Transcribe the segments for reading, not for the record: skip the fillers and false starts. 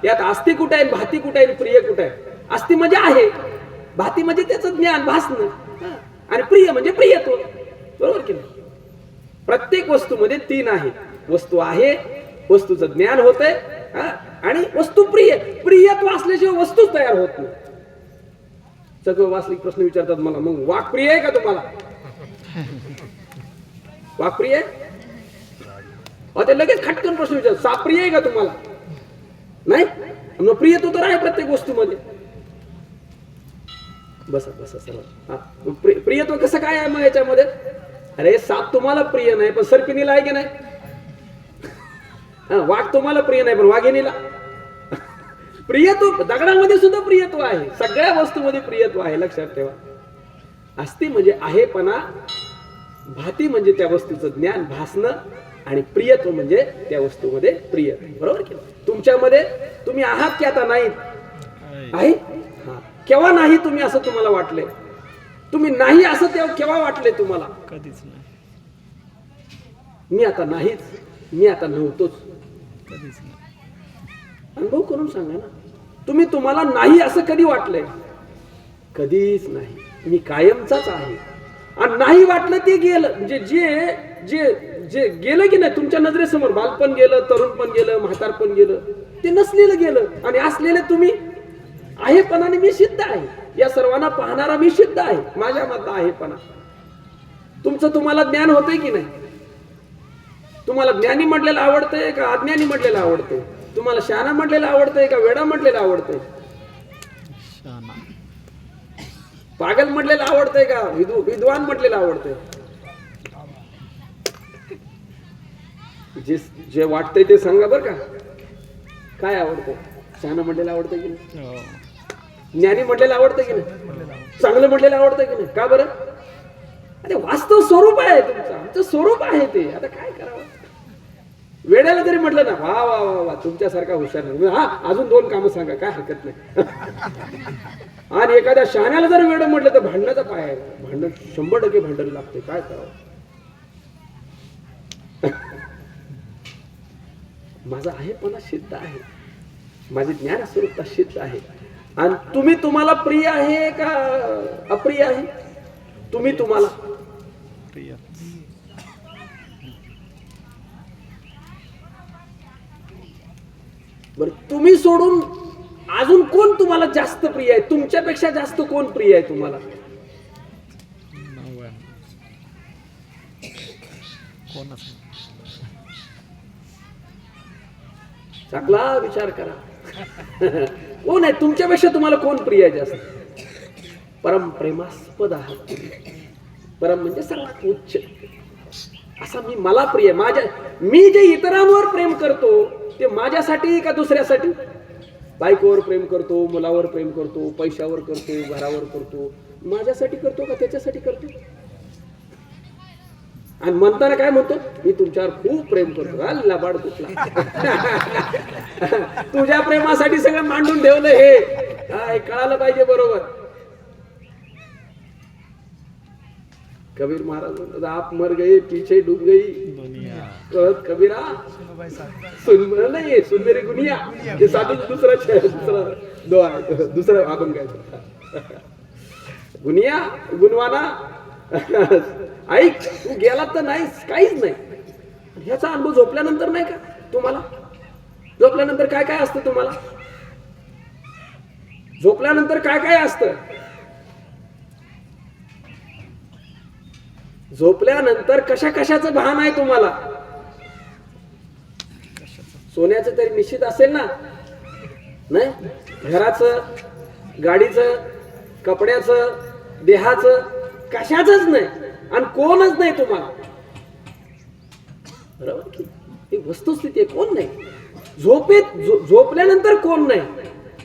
यात आस्ती कुठे आहे, भाती कुठे आहे, प्रिय कुठे आहे? आस्ती म्हणजे आहे, भाती म्हणजे त्याचं ज्ञान भासणं, आणि प्रिय म्हणजे प्रियत्व. बरोबर की नाही? प्रत्येक वस्तूमध्ये तीन आहे. वस्तू आहे, वस्तूचं ज्ञान होतंय, आणि वस्तू प्रिय. प्रियत्व असल्याशिवाय वस्तूच तयार होत नाही. सगळं वास्तविक प्रश्न विचारतात मला, मग वाघ प्रिय आहे का तुम्हाला? वाघ प्रिय आहे? ते लगेच खटकन प्रश्न विचारतात, साप प्रिय आहे का तुम्हाला? नाही. मग प्रियत्व तर आहे प्रत्येक वस्तूमध्ये. बसा बसा सर्व. प्रियत्व कसं काय आहे मग याच्यामध्ये? अरे साप तुम्हाला प्रिय नाही पण सर्पिणीला आहे की नाही? वाघ तुम्हाला प्रिय नाही पण वाघिणीला प्रियत्व. दगडामध्ये सुद्धा प्रियत्व आहे, सगळ्या वस्तूमध्ये प्रियत्व आहे, लक्षात ठेवा. आस्ती म्हणजे आहेपणा, भाती म्हणजे त्या वस्तूचं ज्ञान भासणं, आणि प्रियत्व म्हणजे त्या वस्तूमध्ये प्रिय. बरोबर की? तुमच्यामध्ये तुम्ही आहात की आता नाहीत? आहे. केव्हा नाही तुम्ही असं तुम्हाला वाटलंय? तुम्ही नाही असं तेव्हा केव्हा वाटलंय तुम्हाला? कधीच नाही. मी आता नाहीच, मी आता नव्हतोच. कधीच नाही. अनुभव करून सांगा ना. तुम्हाला नाही असं कधी वाटलंय? कधीच नाही. मी कायमचाच आहे. आणि नाही वाटलं ते गेलं. म्हणजे जे जे जे गेलं की नाही तुमच्या नजरेसमोर, बालपण गेलं, तरुणपण गेलं, म्हातारपण गेलं, ते नसलेलं गेलं, आणि असलेले तुम्ही आहेपणाने मी सिद्ध आहे. या सर्वांना पाहणारा मी सिद्ध आहे माझ्या मत आहेपणा. तुमचं तुम्हाला ज्ञान होतंय की नाही? तुम्हाला ज्ञानी म्हटलेलं आवडतंय का अज्ञानी म्हटलेलं आवडतंय? तुम्हाला शहाणा म्हटलेलं आवडतंय का वेडा म्हटलेलं आवडतंय? पागल म्हटलेलं आवडतंय का विद्वान म्हटलेलं आवडतंय? जे वाटतंय ते सांगा बर का. काय आवडतंय? शहाणा म्हटलेलं आवडतंय की नाही? ज्ञानी म्हटलेलं आवडतंय की नाही? चांगलं म्हटलेलं आवडतंय की नाही? का बरं? अरे वास्तव स्वरूप आहे तुमचं, आमचं स्वरूप आहे ते. आता काय करावं? वेड्याला जरी म्हटलं ना, वा वा वा वा तुमच्यासारखा हुशार नाही, हा अजून 2 कामं सांगा, काय हरकत नाही. आणि एखाद्या शहाण्याला जर वेड म्हटलं तर भांडणाचा पाय आहे. भांडण 100% भांडण लागते. काय करावं? माझा आहेपणा सिद्ध आहे, माझी ज्ञान स्वरूपता सिद्ध आहे. आणि तुम्हाला प्रिय आहे का अप्रिय आहे? तुम्हाला प्रिय. बर, तुम्ही सोडून अजून कोण तुम्हाला जास्त प्रिय आहे? तुमच्यापेक्षा जास्त कोण प्रिय आहे तुम्हाला? चांगला विचार करा. कोण आहे तुमच्यापेक्षा? तुम्हाला कोण प्रिय आहे जास्त? परम प्रेमास्पद आहात. परम म्हणजे सर्वात उच्च. असा मला प्रिय. मी जे इतरांवर प्रेम करतो ते माझ्यासाठी का दुसऱ्यासाठी? बायकोवर प्रेम करतो, मुलावर प्रेम करतो, पैशावर करतो, घरावर करतो, माझ्यासाठी करतो का त्याच्यासाठी करतो? आणि म्हणताना काय म्हणतो? मी तुमच्यावर खूप प्रेम करतो. लबाड कुठला? तुझ्या प्रेमासाठी सगळं मांडून ठेवलं हे कळालं पाहिजे. बरोबर. कबीर महाराज म्हणतात, आप मर गए पीछे डूब गई कहत कबीरा सुन नाही सुन मेरी गुनिया. हे साधू दुसरा आपण काय गुनिया गुणवाना ऐक, तू गेला तर नाहीच, काहीच नाही. ह्याचा अनुभव झोपल्यानंतर नाही का तुम्हाला? झोपल्यानंतर काय काय असतं तुम्हाला? झोपल्यानंतर काय काय असतं? झोपल्यानंतर कशा कशाचं भान आहे तुम्हाला? सोन्याचं तरी निश्चित असेल ना? नाही? घराचं, गाडीचं, कपड्याचं, देहाचं, कशाचंच नाही. आणि कोणच नाही तुम्हाला. बरोबर की? ही वस्तुस्थिती आहे. कोण नाही. झोपल्यानंतर कोण नाही.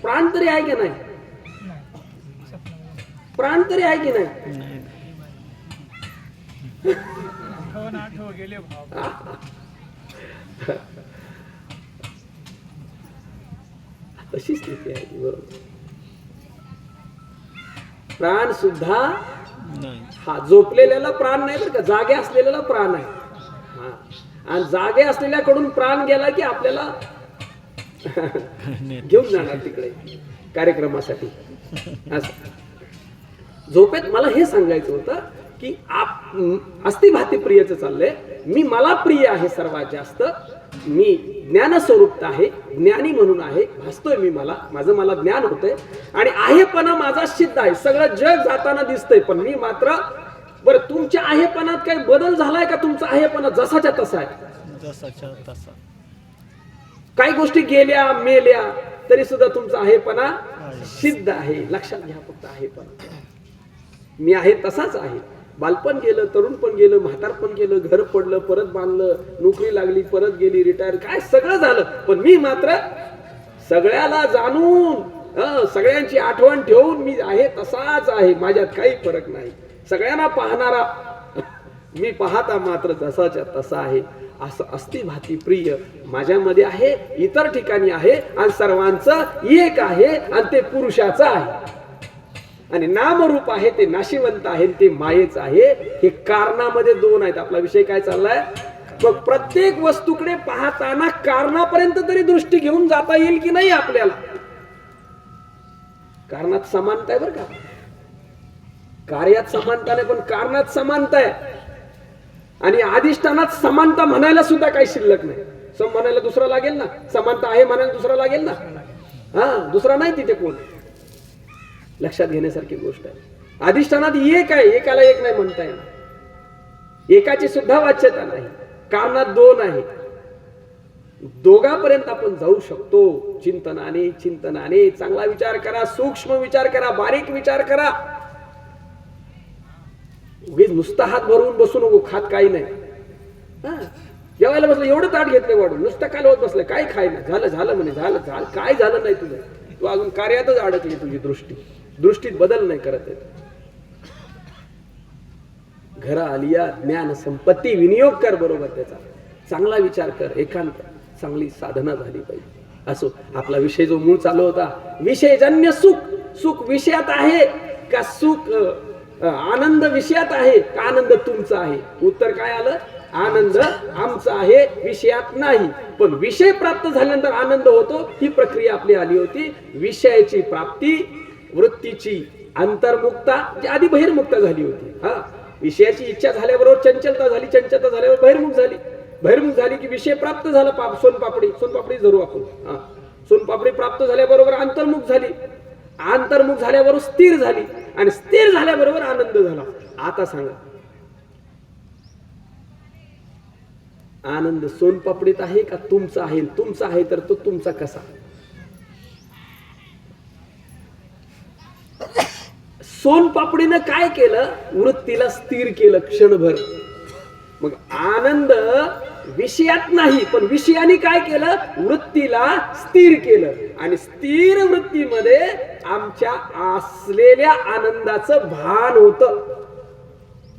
प्राण तरी आहे की नाही? प्राण तरी आहे की नाही? तशी स्थिती आहे. बरोबर. प्राण सुद्धा हा झोपलेल्याला प्राण नाही बरं का, जागे असलेल्याला प्राण आहे. आणि जागे असलेल्याकडून प्राण गेला की आपल्याला घेऊन जाणार तिकडे कार्यक्रमासाठी. असं झोपेत मला हे सांगायचं होतं की अस्थिभाती प्रियचं चाललंय. मला प्रिय आहे सर्वात जास्त. मी ज्ञानस्वरूप आहे, ज्ञानी म्हणून आहे, भासतोय मी. मला ज्ञान होतंय आणि आहेपणा माझा सिद्ध आहे. सगळं जग जाताना दिसतंय पण मी मात्र. बरं, तुमच्या आहेपणात काही बदल झालाय का? तुमचा आहेपणा जसाच्या तसा आहे, जसाच्या तसा. काही गोष्टी गेल्या मेल्या तरी सुद्धा तुमचा आहेपणा सिद्ध आहे. लक्षात घ्या फक्त आहेपणा. मी आहे तसाच आहे. बालपण गेलं, तरुण पण गेलं, म्हातारपण गेलं, घर पडलं, परत बांधलं, नोकरी लागली, परत गेली, रिटायर, काय सगळं झालं, पण मी मात्र सगळ्याला जाणून सगळ्यांची आठवण ठेवून मी आहे तसाच आहे. माझ्यात काही फरक नाही. सगळ्यांना पाहणारा मी, पाहता मात्र जसाच्या तसा आहे. असं अस्थिभाती प्रिय माझ्यामध्ये आहे, इतर ठिकाणी आहे आणि सर्वांचं एक आहे आणि ते पुरुषाचं आहे. आणि नामरूप आहे ते नाशिवंत आहे, ते मायेच आहे. हे कारणामध्ये दोन आहेत. आपला विषय काय चाललाय? मग प्रत्येक वस्तूकडे पाहताना कारणापर्यंत तरी दृष्टी घेऊन जाता येईल की नाही आपल्याला? कारणात समानता आहे बरं का. कार्यात समानता नाही पण कारणात समानता आहे. आणि अधिष्ठानात समानता म्हणायला सुद्धा काही शिल्लक नाही. सम म्हणायला दुसरा लागेल ना, समानता आहे म्हणायला दुसरा लागेल ना. दुसरा नाही तिथे कोण. लक्षात घेण्यासारखी गोष्ट आहे. अधिष्ठानात एक आहे, एकाला एक नाही म्हणता येणार. एकाची सुद्धा वाच्यता नाही. कारणात दोन आहे. दोघांपर्यंत आपण जाऊ शकतो. चिंतनाने चांगला विचार करा, सूक्ष्म विचार करा, बारीक विचार करा. उगीच नुसता हात भरून बसू नको. खात काही नाही. जेवायला बसलं एवढं ताट घेतलं वाढून, नुसतं काय होत बसलं, काय खाय ना. झालं म्हणे, झालं काय झालं नाही तुझं. तू अजून कार्यातच अडकली. तुझी दृष्टीत बदल नाही करत आहे. घरा आलिया ज्ञान संपत्ती विनियोग कर. बरोबर, त्याचा चांगला विचार कर. एकांत चांगली साधना झाली पाहिजे. असो, आपला विषय जो मूळ चालू होता, विषयजन्य सुख विषयात आहे का? सुख आनंद विषयात आहे का? आनंद तुमचा आहे? उत्तर काय आलं? आनंद आमचा आहे, विषयात नाही. पण विषय प्राप्त झाल्यानंतर आनंद होतो, ही प्रक्रिया आपली आली होती. विषयाची प्राप्ती, वृत्तीची अंतर्मुक्ता जी आधी बहिर्मुक्ता झाली होती. विषयाची इच्छा झाल्याबरोबर चंचलता झाली, चंचलता झाल्यावर बहिर्मुख झाली की विषय प्राप्त झाला. सोनपापडी धरू आपण. सोनपापडी प्राप्त झाल्याबरोबर अंतर्मुख झाल्याबरोबर स्थिर झाली आणि स्थिर झाल्याबरोबर आनंद झाला. आता सांगा, आनंद सोनपापडीत आहे का तुमचा आहे? तुमचा आहे तर तो तुमचा कसा? सोनपापडीनं काय केलं? वृत्तीला स्थिर केलं क्षणभर. मग आनंद विषयात नाही पण विषयाने काय केलं? वृत्तीला स्थिर केलं. आणि स्थिर वृत्तीमध्ये आमच्या असलेल्या आनंदाचं भान होतं.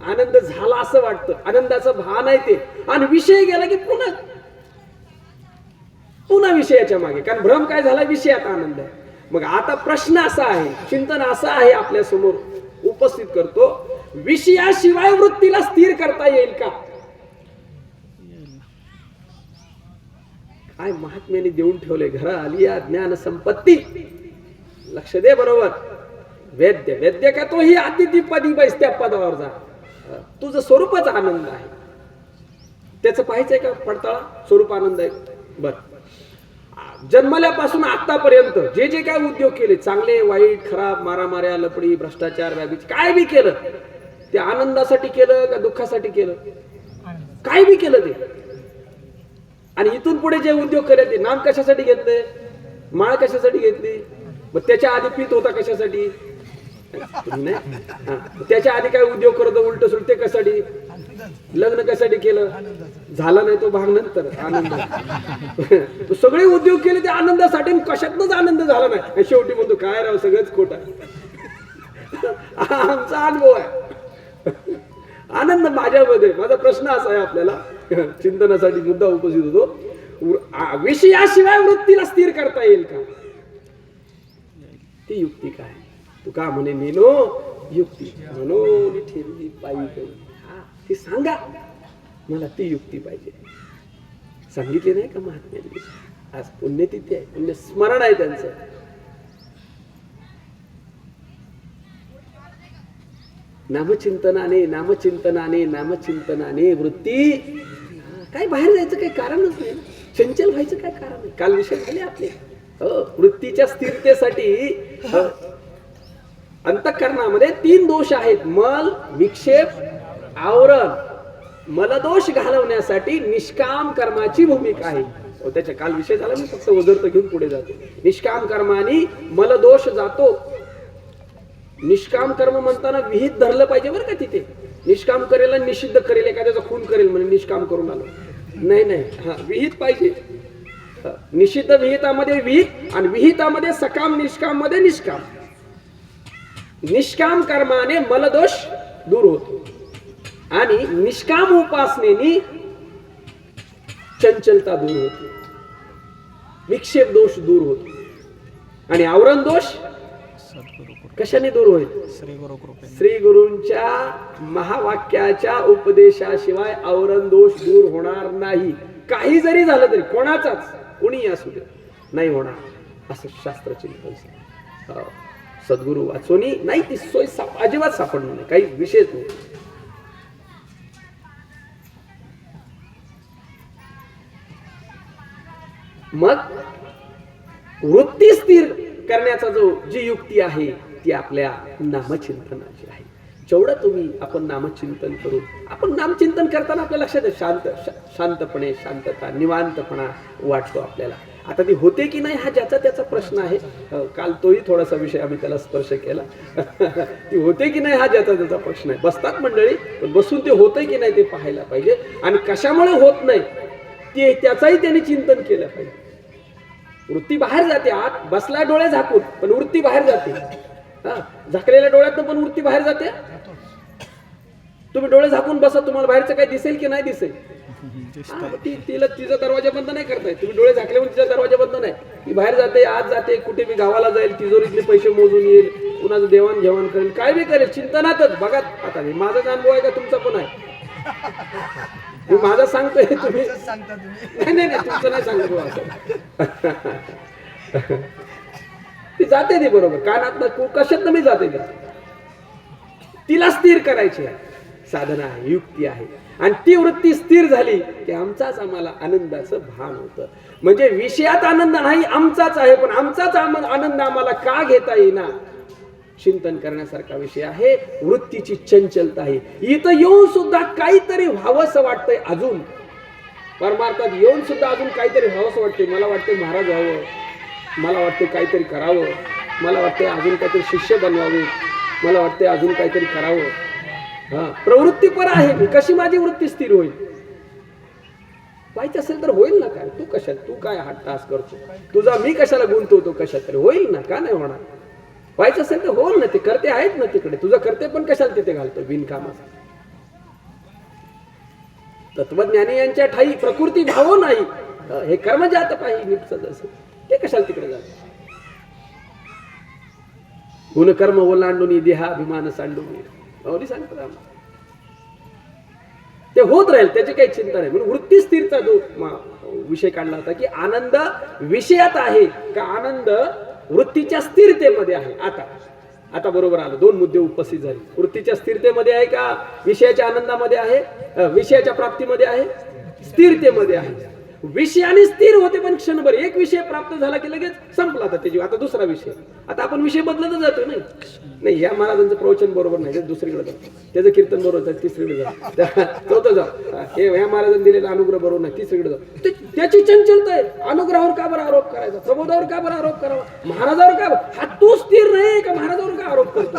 आनंद झाला असं वाटतं, आनंदाचं भान आहे ते. आणि विषय गेला की पुन्हा विषयाच्या मागे. कारण भ्रम काय झाला? विषयात आनंद आहे. मग आता प्रश्न असा आहे, चिंतन असं आहे आपल्या समोर उपस्थित करतो, विषयाशिवाय वृत्तीला स्थिर करता येईल का? काय महात्म्याने देऊन ठेवले. घरा आलिया ज्ञान संपत्ती. लक्ष दे बरोबर. वेद्य का तोही अतिथी पदी बैस, त्या पदावर जा. तुझं स्वरूपच आनंद आहे. त्याचं पाहायचंय का पडताळा? स्वरूप आनंद आहे. बर, जन्मल्यापासून आतापर्यंत जे जे काय उद्योग केले, चांगले वाईट खराब, मारामाऱ्या लपडी भ्रष्टाचार व्याबीच काय बी केलं, ते आनंदासाठी केलं का दुःखासाठी केलं? काय बी केलं ते. आणि इथून पुढे जे उद्योग केले ते नाम कशासाठी घेतले? माळ कशासाठी घेतली? मग त्याच्या आधी पित होता कशासाठी? त्याच्या आधी काय उद्योग करत उलट सुलट कशासाठी? लग्न कशासाठी केलं? झाला नाही तो भाग नंतर आनंद. तो सगळे उद्योग केले ते आनंदासाठी, कशातनच आनंद झाला नाही. शेवटी म्हणतो काय राव सगळंच खोट आहे. आमचा अनुभव आहे. आनंद माझ्यामध्ये. माझा प्रश्न असा आहे आपल्याला चिंतनासाठी मुद्दा उपस्थित होतो, विषयाशिवाय वृत्तीला स्थिर करता येईल का? ती युक्ती काय? तू का म्हणे नेनो युक्ती म्हणून ठेवली पाहिजे. ती सांगा मला, ती युक्ती पाहिजे. सांगितली नाही का महात्म्याने? आज पुण्यतिथी आहे, पुण्य स्मरण आहे त्यांचं. नामचिंतनाने नामचिंतनाने नामचिंतनाने वृत्ती. काय बाहेर जायचं काही कारणच नाही, चंचल व्हायचं काय कारण नाही. काल विषय झाले आपले. वृत्तीच्या स्थिरतेसाठी अंतःकरणामध्ये 3 दोष आहेत: मल, विक्षेप, आवरण. मलदोष घालवण्यासाठी निष्काम कर्माची भूमिका आहे. त्याच्या काल विषय झाला, मी फक्त उदरत घेऊन पुढे जातो. निष्काम कर्माने मलदोष जातो. निष्काम कर्म म्हणताना विहित धरलं पाहिजे बरं का. तिथे निष्काम करेल आणि निषिद्ध करेल, एखाद्याचा खून करेल म्हणजे निष्काम करून आलो, नाही नाही. हा, विहित पाहिजे. निषिद्ध विहितामध्ये विहित आणि विहितामध्ये सकाम, निष्काम मध्ये निष्काम. निष्काम कर्माने मलदोष दूर होतो आणि निष्काम उपासनेने चंचलता दूर होते, विक्षेप दोष दूर होतो. आणि आवरण दोष कशाने दूर होईल? श्री गुरूंच्या महावाक्याच्या उपदेशाशिवाय आवरण दोष दूर होणार नाही. काही जरी झालं तरी, कोणाचाच, कोणी असू दे, नाही होणार असं शास्त्र चिंतन. सद्गुरू वाचोनी नाही ती सोय अजिबात सापडणार नाही, काही विषयच नाही. मग वृत्ती स्थिर करण्याचा जी युक्ती आहे ती आपल्या नामचिंतनाची आहे. जेवढं आपण नामचिंतन करू, आपण नामचिंतन करताना आपल्या लक्षात शांतपणे, शांतता, निवांतपणा वाटतो आपल्याला. आता ती होते की नाही हा ज्याचा त्याचा प्रश्न आहे. काल तोही थोडासा विषय आम्ही त्याला स्पर्श केला. ती होते की नाही हा ज्याचा त्याचा प्रश्न आहे. बसतात मंडळी, पण बसून ते होतंय की नाही ते पाहायला पाहिजे. आणि कशामुळे होत नाही ते त्याचाही त्यांनी चिंतन केलं पाहिजे. वृत्ती बाहेर जाते, आत बसला डोळे झाकून पण वृत्ती बाहेर जाते. झाकलेल्या डोळ्यातनं पण वृत्ती बाहेर जाते. तुम्ही डोळे झाकून बसा, तुम्हाला बाहेरचं काही दिसेल की नाही दिसेल? तिला तिचा दरवाजा बंद नाही करताय. तुम्ही डोळे झाकल्यावर तिचा दरवाजा बंद नाही, ती बाहेर जाते, आत जाते, कुठे बी गावाला जाईल, तिजोरीतले पैसे मोजून येईल, कुणाचं देवाण घेवाण करेल, काय बी करेल, चिंतनातच. बघा आता माझाच अनुभव आहे का तुमचा पण आहे? मी माझा सांगतोय, तुम्ही नाही नाही तुमचं नाही सांगतो. ती जाते ती बरोबर कानात कशात मी जाते. तिला स्थिर करायची आहे, साधना आहे, युक्ती आहे. आणि ती वृत्ती स्थिर झाली की आमचाच आम्हाला आनंदाचं भान होतं. म्हणजे विषयात आनंद नाही, आमचाच आहे, पण आमचाच आनंद आम्हाला का घेता येईना चिंतन करण्यासारखा विषय आहे. वृत्तीची चंचलता आहे. इथं येऊन सुद्धा काहीतरी व्हावंसं वाटतंय, अजून परमार्थात येऊन सुद्धा अजून काहीतरी व्हावंसं वाटतंय. मला वाटतंय महाराज व्हावं, मला वाटतं काहीतरी करावं, मला वाटतंय अजून काहीतरी शिष्य बनवावे, मला वाटतंय अजून काहीतरी करावं. प्रवृत्तीपर आहे मी, कशी माझी वृत्ती स्थिर होईल? पाहिजे असेल तर होईल ना. काय तू कशात, तू काय हा टास करतो तुझा, मी कशाला गुंतवतो कशात तरी, होईल ना. का नाही होणार? पाहिजे असेल तर होईल ना. ते करते आहेत ना तिकडे, तुझं करते पण कशाला तिथे घालतो बिनकामाचा. तत्वज्ञानी यांच्या ठाई प्रकृती भाव नाही, हे कर्मजात पाहिजे निपसत असं, ते कशाला तिकडे जात? गुणकर्म ओलांडून देहा अभिमान सांडून सांगतात ते होत राहील, त्याची काही चिंता नाही. म्हणून वृत्ती स्थिरता जो विषय काढला होता की आनंद विषयात आहे का आनंद वृत्तीच्या स्थिरतेमध्ये आहे. आता बरोबर आलं, 2 मुद्दे उपस्थित झाले. वृत्तीच्या स्थिरतेमध्ये आहे का विषयाच्या आनंदामध्ये आहे, विषयाच्या प्राप्तीमध्ये आहे, स्थिरतेमध्ये आहे. विषयाने स्थिर होते पण क्षणभर. एक विषय प्राप्त झाला की लगेच संपला आता त्याची, आता दुसरा विषय. आता आपण विषय बदलतच जातो. नाही या महाराजांचं प्रवचन बरोबर नाही, दुसरीकडे जातो. त्याचं कीर्तन बरोबर आहे, तिसरीकडे जाऊ, चौथं जाऊ. हे या महाराजांनी दिलेला अनुग्रह बरोबर नाही, तिसरीकडे जाऊ. त्याची चंचलता आहे. अनुग्रहावर का बरं आरोप करायचा, प्रबोधावर का बरं आरोप करावा, महाराजावर का? हा तू स्थिर नाही का महाराजावर का आरोप करतो?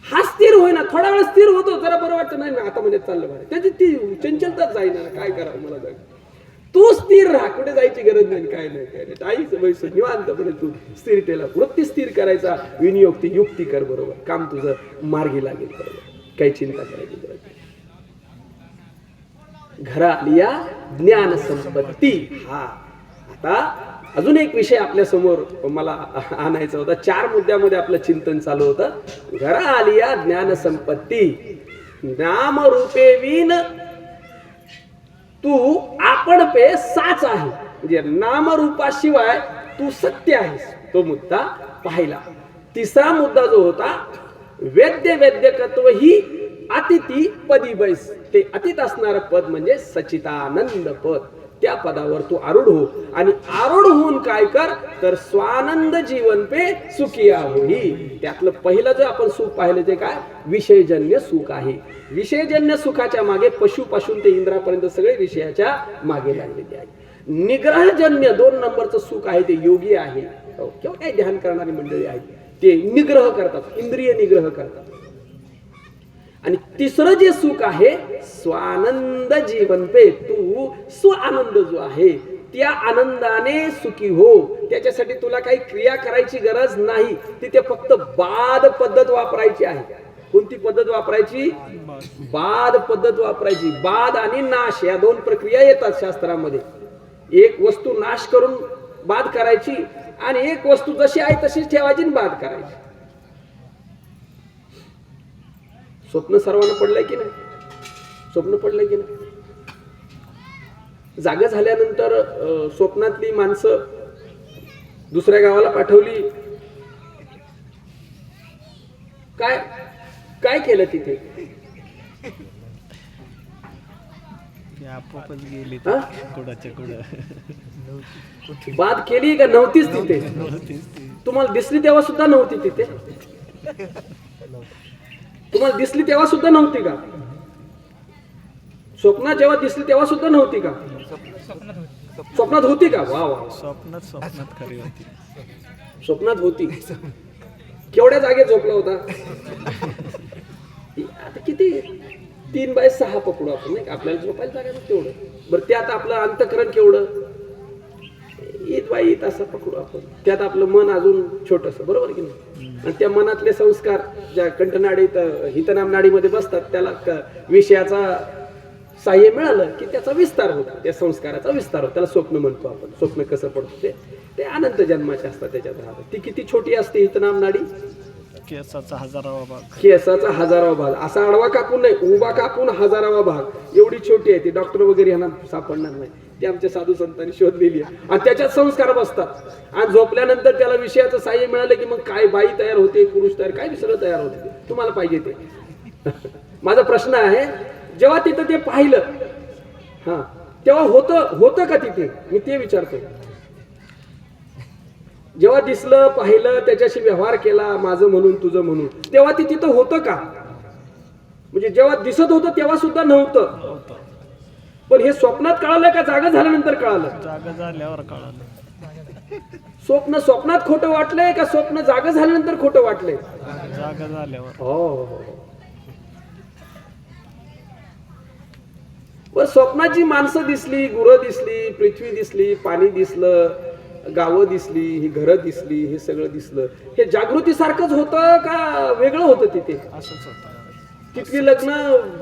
हा स्थिर होईना, थोडा वेळ स्थिर होतो, जरा बरं वाटतं, नाही आता म्हणजे चाललं बरं, त्याची ती चंचलताच जाईना. काय करावं मला जाग, तू स्थिर राहा, कुठे जायची गरज नाही, काय नाही काय नाही, आईच बैस निवांतपणे तू स्थिरतेला, वृत्ती स्थिर करायचा, विनियोग युक्ती कर, बरोबर काम तुझं मार्गी लागेल, बरोबर काही चिंता करायची गरज नाही. घरा लिया ज्ञान संपत्ती. हा आता अजून एक विषय आपल्या समोर मला आणायचा होता. 4 मुद्द्यामध्ये आपलं चिंतन चालू होतं. घरा आलिया ज्ञान संपत्ती, नाम रूपे विन तू आपण पे साच आहे, म्हणजे नामरूपाशिवाय तू सत्य आहेस, तो मुद्दा पाहिला. तिसरा मुद्दा जो होता वेद्य वेद्यकत्व ही अतिथी पदी बैस, ते अतीत असणारं पद म्हणजे सचितानंद पद. त्या पदावर तू आरूढ हो आणि आरूढ होऊन काय कर तर स्वानंद जीवन पे सुखिया होई. त्यातलं पहिलं जे आपण सुख पाहिलं ते काय विषयजन्य सुख आहे. विषयजन्य सुखाच्या मागे पशुपासून ते इंद्रापर्यंत सगळे विषयाच्या मागे लागलेले आहे. निग्रहजन्य 2 नंबरचं सुख आहे ते योगी आहे, किंवा काही ध्यान करणारी मंडळी आहेत, ते निग्रह करतात, इंद्रिय निग्रह करतात. आणि तिसरं जे सुख आहे स्वानंद जीवन पे, तू स्वानंद जो आहे त्या आनंदाने सुखी हो. त्याच्यासाठी तुला काही क्रिया करायची गरज नाही, तिथे फक्त बाद पद्धत वापरायची आहे. कोणती पद्धत वापरायची? बाद पद्धत वापरायची. बाद आणि नाश या 2 प्रक्रिया येतात शास्त्रामध्ये. एक वस्तू नाश करून बाद करायची आणि एक वस्तू जशी आहे तशीच ठेवायची आणि बाद करायची. स्वप्न सर्वांना पडलंय की नाही? स्वप्न पडलंय की नाही? जागा झाल्यानंतर स्वप्नातली माणसं दुसऱ्या गावाला पाठवली. काय काय केलं तिथे? आपोआपच गेली हा? कुडाच्या कुडं. बाद केली का नव्हतीच तिथे? तुम्हाला दिसली तेव्हा सुद्धा नव्हती तिथे? तुम्हाला दिसली तेव्हा सुद्धा नव्हती का? स्वप्नात जेव्हा दिसली तेव्हा सुद्धा नव्हती का? स्वप्नात होती का? वा वा, स्वप्नात खरी होती. स्वप्नात होती. केवढ्या जागेत झोपला होता? आता किती 3/6 पकडू आपण, नाही का? आपल्याला झोपायला जागा नाही तेवढं. बरं त्यात आपलं अंतःकरण केवढं? 1/8 असं पकडू आपण. त्यात आपलं मन अजून छोटस, बरोबर की नाही? आणि त्या मनातले संस्कार ज्या कंठनाडीत हितनाम नाडीमध्ये बसतात त्याला विषयाचा साह्य मिळालं की त्याचा विस्तार होतो, त्या संस्काराचा विस्तार होतो. त्याला स्वप्न म्हणतो आपण. स्वप्न कसं पडतं ते अनंत जन्माचे असतात, त्याच्यात राहतात. ती किती छोटी असते हितनाम नाडी? केसाचा 1000वा भाग. केसाचा 1000वा भाग. असा आडवा कापून नाही, उभा कापून 1000वा भाग. एवढी छोटी आहे ती. डॉक्टर वगैरे यांना सापडणार नाही. ती आमच्या साधू संतांनी शोधलेली आहे. आणि त्याच्यात संस्कार बसतात. आणि झोपल्यानंतर त्याला विषयाचं साह्य मिळालं की मग काय बाई तयार होते, पुरुष तयार, काय सगळं तयार होते. तुम्हाला पाहिजे ते. माझा प्रश्न आहे, जेव्हा तिथं ते पाहिलं हा तेव्हा होतं का तिथे? मी ते विचारतोय. जेव्हा दिसलं, पाहिलं, त्याच्याशी व्यवहार केला, माझं म्हणून तुझं म्हणून, तेव्हा ते तिथं होतं का? म्हणजे जेव्हा दिसत होतं तेव्हा सुद्धा नव्हतं. पण हे स्वप्नात कळालं का जागा झाल्यानंतर कळालं? जागा झाल्यावर कळालं. स्वप्नात खोटं वाटलंय का स्वप्न जागा झाल्यानंतर खोटं वाटलंय? जागा झाल्यावर. हो. वर स्वप्नात जी माणसं दिसली, गुरं दिसली, पृथ्वी दिसली, पाणी दिसलं, गावं दिसली, ही घरं दिसली, हे सगळं दिसलं, हे जागृती सारखंच होतं का वेगळं होतं तिथे? असंच होतं. तिथली लग्न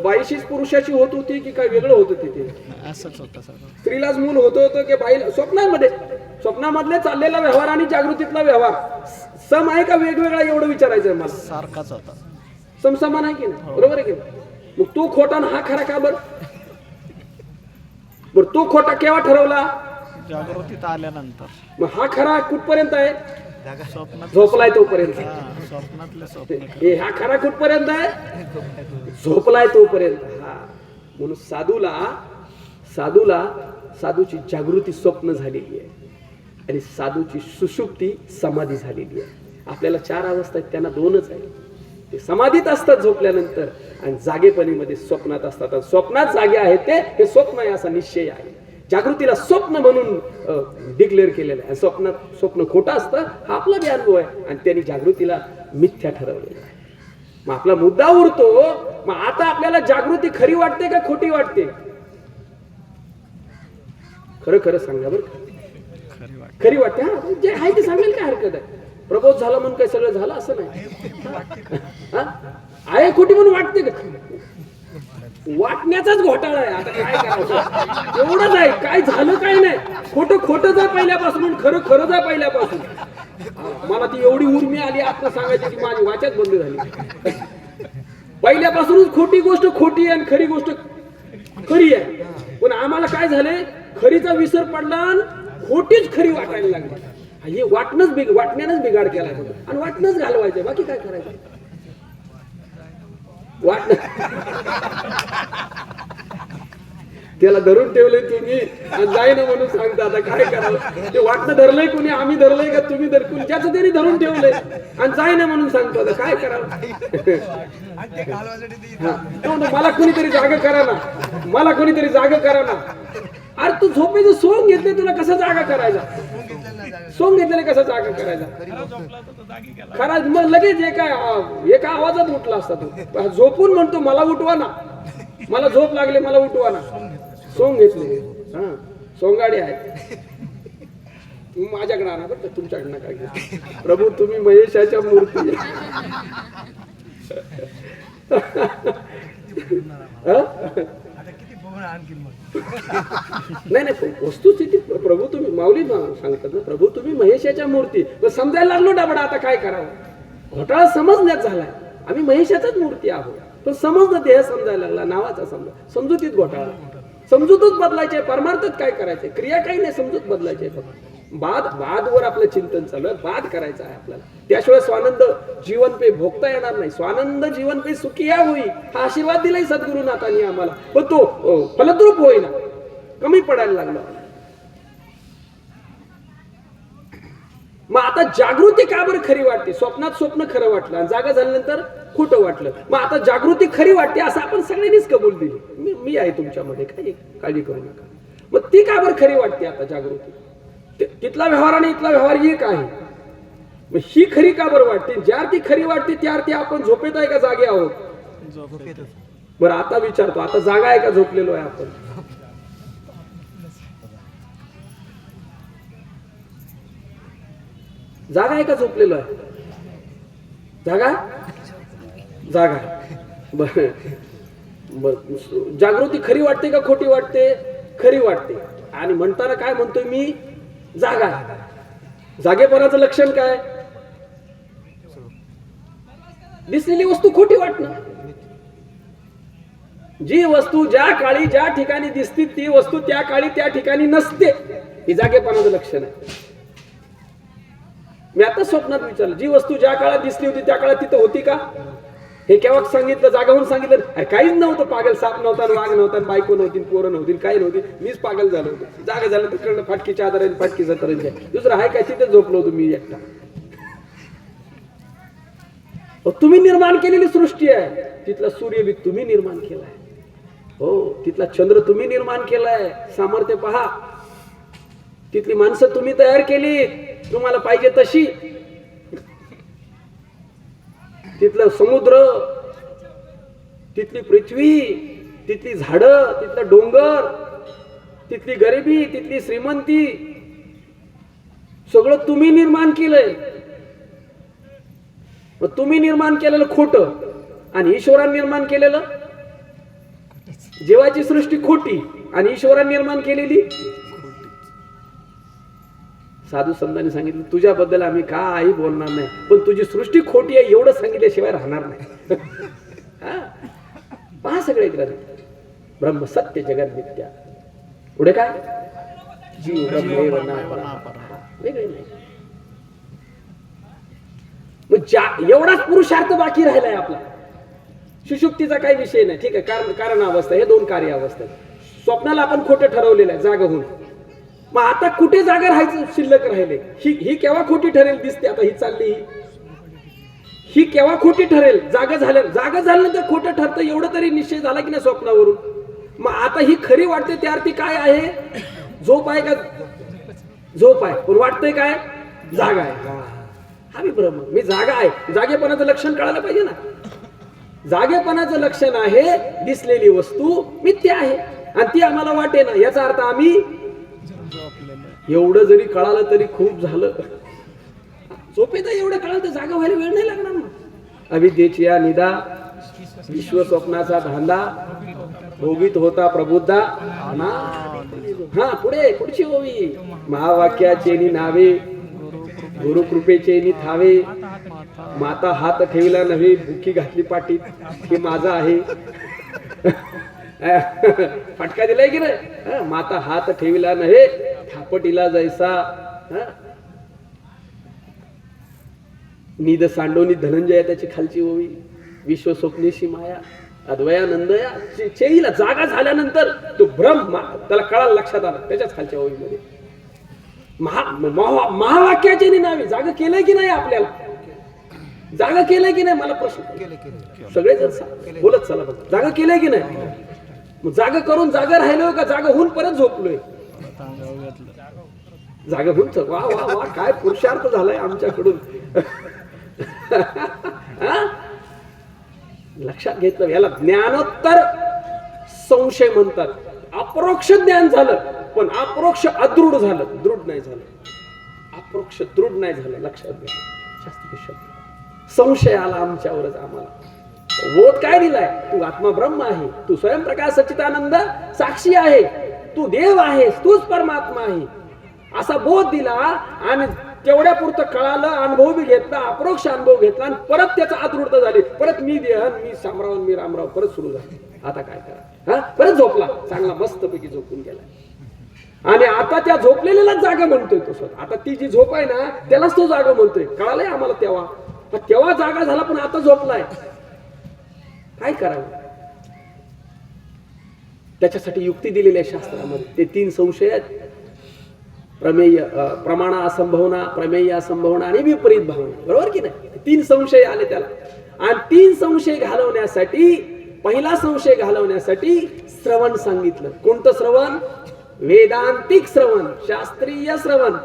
बाईशीच पुरुषाची होत होती की काय वेगळं होतं तिथे? असंच होतं सगळं. स्त्रीलाच मूल होतं की बाईला? स्वप्नामधले चाललेला व्यवहार आणि जागृतीतला व्यवहार सम आहे का वेगवेगळा, एवढं विचारायचं मला. सारखाच होता. समसमान आहे की नाही? बरोबर आहे की नाही? मग तो खोटा आणि हा खरा का? बरं तो खोटा केव्हा ठरवला? जागृतीत आल्यानंतर. मग हा खरा कुठपर्यंत आहे? स्वप्नात. झोपलाय तोपर्यंत. स्वप्नातले स्वप्न. हा खरा कुठपर्यंत आहे? झोपलाय तोपर्यंत. हा म्हणून साधूची जागृती स्वप्न झालेली आहे आणि साधूची सुषुप्ती समाधी झालेली आहे. आपल्याला 4 अवस्था आहेत, त्यांना 2च आहे. ते समाधीत असतात झोपल्यानंतर आणि जागेपणीमध्ये स्वप्नात असतात. आणि स्वप्नात जागे आहेत ते, हे स्वप्न आहे असा निश्चय आहे. जागृतीला स्वप्न म्हणून डिक्लेअर केलेलं आहे. स्वप्न खोटं असतं हा आपला बी अनुभव आहे आणि त्यांनी जागृतीला मिथ्या ठरवलेलं आहे. मग आपला मुद्दा उरतो, मग आता आपल्याला जागृती खरी वाटते का खोटी वाटते? खरं सांगा बरं. खरी वाटते. हा जे आहे ते सांगेल काय हरकत आहे? प्रबोध झाला म्हणून काय सगळं झालं असं नाही. आहे खोटी म्हणून वाटते का? वाटण्याचाच घोटाळा आहे. आता काय करायचं? एवढंच आहे, काय झालं काय नाही. खोटं जाय पहिल्यापासून, खरं जाय पहिल्यापासून. मला ती एवढी उर्मी आली आता सांगायची की माझी वाचाच बंद झाली. पहिल्यापासूनच खोटी गोष्ट खोटी आणि खरी गोष्ट खरी आहे. पण आम्हाला काय झाले, खरीचा विसर पडला आणि खोटीच खरी वाटायला लागली. हे वाटण्यानंच बिघाड केला आणि वाटणंच घालवायचं, बाकी काय करायचं. वाटणं त्याला धरून ठेवलंय तुम्ही आणि जाईना म्हणून सांगता. आता काय करावं, ते वाटणं धरलंय कोणी, आम्ही धरलंय का तुम्ही धरकून, ज्याचं तरी धरून ठेवलंय आणि जाईना म्हणून सांगतो. आता काय करावं. मला कोणीतरी जागा करा ना, मला कोणीतरी जागा करा ना. अरे तू झोपेचं सोंग घेतले, तुला कसा जागा करायचा. सोंग घेतलेले कसा जागा करायचा. खरा मग लगेच एका आवाजात उठला असता तू. झोपून म्हणतो मला उठवा ना, मला झोप लागले, मला उठवा ना. सोंग घेतले. हा सोंगाडी आहे. माझ्याकडे आणा बरं, तुमच्याकडे नका घेऊ. प्रभू तुम्ही महेशाच्या मूर्ती. नाही वस्तुस्थिती प्रभू तुम्ही माऊली सांगतात ना, प्रभू तुम्ही महेशाच्या मूर्ती. समजायला लागलो डाबडा, आता काय करावं. घोटाळा समजण्यात झालाय. आम्ही महेशाच्याच मूर्ती आहोत, पण समजणं देह समजायला लागला, नावाचा समजुतीत घोटाळा. समजूतच बदलायचे, परमार्थात काय करायचे, क्रिया काही नाही, समजूत बदलायचे. बादवर आपलं चिंतन चालू आहे, बाद करायचं आहे आपल्याला. त्याशिवाय स्वानंद जीवन पे भोगता येणार नाही. स्वानंद जीवन पे सुखी या होई, हा आशीर्वाद दिलाय सद्गुरुनाथांनी आम्हाला, पण तो फलद्रूप होईना, कमी पडायला लागला. मग आता जागृती का बरं खरी वाटते. स्वप्नात स्वप्न खरं वाटलं, जागा झाल्यानंतर खोटं वाटलं. मग आता जागृती खरी वाटते असं आपण सगळ्यांनीच कबूल दिली. मी आहे तुमच्यामध्ये, काही काळजी करू नका. मग ती का बरं खरी वाटते आता जागृती. तिथला व्यवहार आणि इथला व्यवहार एक आहे. मग ही खरी का बरं वाटते. ज्या ती खरी वाटते त्या अर्थी आपण झोपेत आहे का जागे आहोत. बरं आता विचारतो, आता जागा आहे का झोपलेलो आहे आपण. जागा आहे का झोपलेलो आहे. जागा. जागृती खरी वाटते का खोटी वाटते. खरी वाटते. आणि म्हणताना काय म्हणतोय मी, जागा. जागेपणाचं लक्षण काय. दिसलेली वस्तू खोटी वाटणं. जी वस्तू ज्या काळी ज्या ठिकाणी दिसते ती वस्तू त्या काळी त्या ठिकाणी नसते, ही जागेपणाचं लक्षण आहे. मी आता स्वप्नात विचारलं, जी वस्तू ज्या काळात दिसली होती त्या काळात तिथं होती का. हे केव्हा सांगितलं, जागा होऊन सांगितलं. अरे काहीच नव्हतं, पागल. साप नव्हता, वाघ नव्हता, बायको नव्हती, पोरं नव्हती, काही नव्हती. मीच पागल झालो होतो. जागा झालं तर फाटकीच्या आधाराने फाटकी सतरंजी. दुसरं आहे काय, तिथे झोपलो होतो मी एकटा. तुम्ही निर्माण केलेली सृष्टी आहे. तिथला सूर्य बी तुम्ही निर्माण केलाय. हो, तिथला चंद्र तुम्ही निर्माण केलाय. सामर्थ्य पहा. तिथली माणसं तुम्ही तयार केली, तुम्हाला पाहिजे तशी. तिथलं समुद्र, तिथली पृथ्वी, तिथली झाडं, तिथलं डोंगर, तिथली गरिबी, तिथली श्रीमंती, सगळं तुम्ही निर्माण केलंय. मग तुम्ही निर्माण केलेलं खोटं आणि ईश्वराने निर्माण केलेलं. जीवाची सृष्टी खोटी आणि ईश्वराने निर्माण केलेली. साधू संतांनी सांगितलं, तुझ्याबद्दल आम्ही काही बोलणार नाही, पण तुझी सृष्टी खोटी आहे एवढं सांगितल्याशिवाय राहणार नाही. पहा सगळे ग्रंथ. ब्रह्म सत्य जगत मिथ्या. पुढे काय, जीव ब्रह्मेव नापरा. वेगळे नाही. मग एवढाच पुरुषार्थ बाकी राहिलाय आपला. सुषुप्तीचा काही विषय नाही, ठीक आहे. कारण अवस्था, हे दोन कार्य अवस्था. स्वप्नाला आपण खोटं ठरवलेलं आहे, जागा होऊन. मग आता कुठे जागा राहायचं शिल्लक राहिले. ही केव्हा खोटी ठरेल दिसते. आता ही चालली, ही केव्हा खोटी ठरेल. जागा झाल्यानंतर खोटं ठरतं, एवढं तरी निश्चय झाला की नाही स्वप्नावरून. मग आता ही खरी वाटते त्या अर्थी काय आहे. झोप आहे का. झोप आहे, पण वाटतंय काय, जागा आहे. हा मी ब्रह्म, मी जागा आहे. जागेपणाचं लक्षण कळायला पाहिजे ना. जागेपणाचं लक्षण आहे दिसलेली वस्तू मिथ्या आहे आणि ती आम्हाला वाटे ना. याचा अर्थ आम्ही एवढं जरी कळालं तरी खूप झालं. झोपेत एवढं कळालं तर जागा व्हायला वेळ नाही लागणार ना. अविद्येची या निदा, विश्व स्वप्नाचा धांदा, भोगीत होता प्रबुद्धा. हा पुढची ओवी. महावाक्याचे नावे, गुरुकृपेचे थावे. माता हात ठेवला नव्हे, भुकी घातली पाठीत, हे माझा आहे. फटका दिलाय की नाही? माता हात ठेविला नव्हे थापटीला जैसा. निद सांडोनी धनंजय त्याची खालची ओवी, विश्व स्वप्नेशी माया अद्वयानंदया. चेईला जागा झाल्यानंतर तो भ्रम त्याला कळायला लक्षात आला त्याच्याच खालच्या ओवीमध्ये. महावाक्याचे नावे जागा केलंय की नाही? आपल्याला जागा केलंय की नाही? मला प्रश्न सगळेजण बोलत चला बघ, जागा केलंय की नाही? मग जागा करून जागा राहिलोय का जागा होऊन परत झोपलोय? जागा होऊन वा वा वा, काय पुरुषार्थ झालाय आमच्याकडून. लक्षात घेतलं. याला ज्ञानोत्तर संशय म्हणतात. अपरोक्ष ज्ञान झालं पण अपरोक्ष अदृढ झालं, दृढ नाही झालं. अपरोक्ष दृढ नाही झालं. लक्षात घ्या. शास्त्रीय शब्द संशय आला आमच्यावरच. आम्हाला बोध काय दिलाय? तू आत्मा ब्रह्म आहे, तू स्वयंप्रकाश सच्चिदानंद साक्षी आहे, तू देव आहेस, तूच परमात्मा आहे असा बोध दिला. आणि तेवढ्या पुरतं कळालं, अनुभव बी घेतला, अपरोक्ष अनुभव घेतला आणि परत त्याचा अदृढता झाली. परत मी देहन, मी शामराव, मी रामराव परत सुरू झाले. आता काय करा? परत झोपला, चांगला मस्तपैकी झोपून गेला. आणि आता त्या झोपलेल्यालाच जागा म्हणतोय तो स्वतः. आता ती जी झोप आहे ना त्यालाच तो जागा म्हणतोय. कळालंय आम्हाला तेव्हा, तेव्हा जागा झाला पण आता झोपलाय. काय करावं? त्याच्यासाठी युक्ती दिलेली आहे शास्त्रामध्ये. ते 3 संशय आहेत. प्रमेय, प्रमाणा असंभावना, प्रमेय असंभावना आणि विपरीत भावना. बरोबर की नाही? 3 संशय आले त्याला. आणि 3 संशय घालवण्यासाठी, पहिला संशय घालवण्यासाठी श्रवण सांगितलं. कोणतं श्रवण? वेदांतिक श्रवण, शास्त्रीय श्रवण.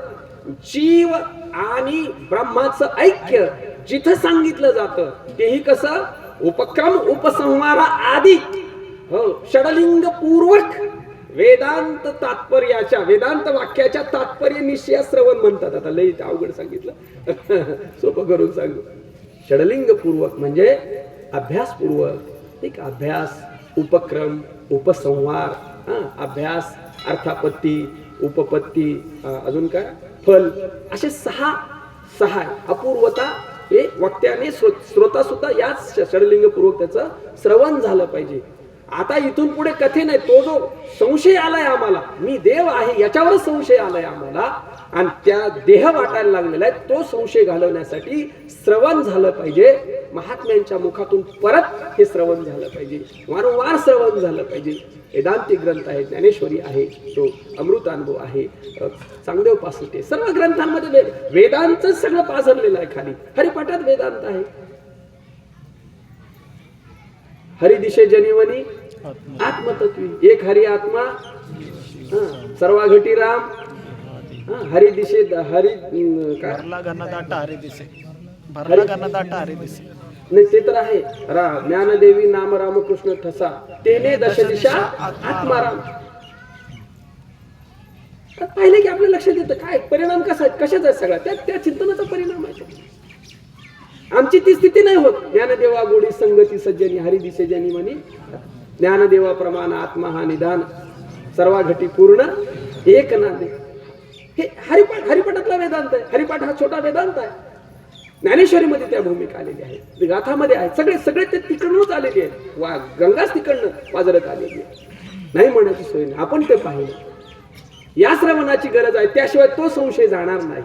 जीव आणि ब्रह्माचं ऐक्य जिथं सांगितलं जातं तेही कसं? उपक्रम उपसंहारा आदी षडलिंग पूर्वक वेदांत तात्पर्याच्या, वेदांत वाक्याच्या तात्पर्य निश्चय श्रवण म्हणतात. आता लई अवघड सांगितलं, सोपं करून सांगू. षडलिंग पूर्वक म्हणजे अभ्यासपूर्वक. एक अभ्यास, उपक्रम, उपसंहार, अभ्यास, अर्थापत्ती, उपपत्ती, अजून काय फल, असे 6 अपूर्वता. हे वक्त्याने श्रोता सुद्धा याच षडलिंग पूर्वक त्याचं श्रवण झालं पाहिजे. आता इथून पुढे कथे नाही. तो जो संशय आलाय आम्हाला, मी देव आहे याच्यावरच संशय आलाय आम्हाला, आणि त्या देह वाटायला लागलेला आहे, तो संशय घालवण्यासाठी श्रवण झालं पाहिजे. महात्म्यांच्या मुखातून परत हे श्रवण झालं पाहिजे, वारंवार श्रवण झालं पाहिजे. वेदांतिक ग्रंथ आहे, ज्ञानेश्वरी आहे, तो अमृतानुभव आहे, चांगदेव पासष्टे, सर्व ग्रंथांमध्ये वेदांत सगळं पाझरलेलं आहे. खाली हरिपाठात वेदांत आहे. हरी दिशे जनिवनी आत्मतत्वी, एक हरी आत्मा, सर्वा घटी राम, हरी दिशे हरी काय भरला घनदाट हरी दिसे, भरला घनदाट हरी दिसे. नाही ते तर आहे. ज्ञानदेवी नाम रामकृष्ण ठसा, तेने दश दिशा आत्माराम. पाहिले की आपल्या लक्षात येतं काय परिणाम कसा आहे, कशाचा आहे सगळा, त्या चिंतनाचा परिणाम आहे. आमची ती स्थिती नाही होत. ज्ञानदेवा गोडी संगती सज्जनी, हरी दिशे जनी म्हणी, ज्ञानदेवा प्रमाण आत्मा हा निदान, सर्वा घटी पूर्ण एक नांदे. हे हरिपाठातला वेदांत आहे. हरिपाठ हा छोटा वेदांत आहे. ज्ञानेश्वरीमध्ये त्या भूमिका आलेली आहे, गाथामध्ये आहे. सगळे ते तिकडूनच आलेली आहे. गंगाच तिकडनं पाजरत आलेली आहे. नाही म्हणायची सोय नाही. आपण ते पाहिलं. या श्रवणाची गरज आहे, त्याशिवाय तो संशय जाणार नाही.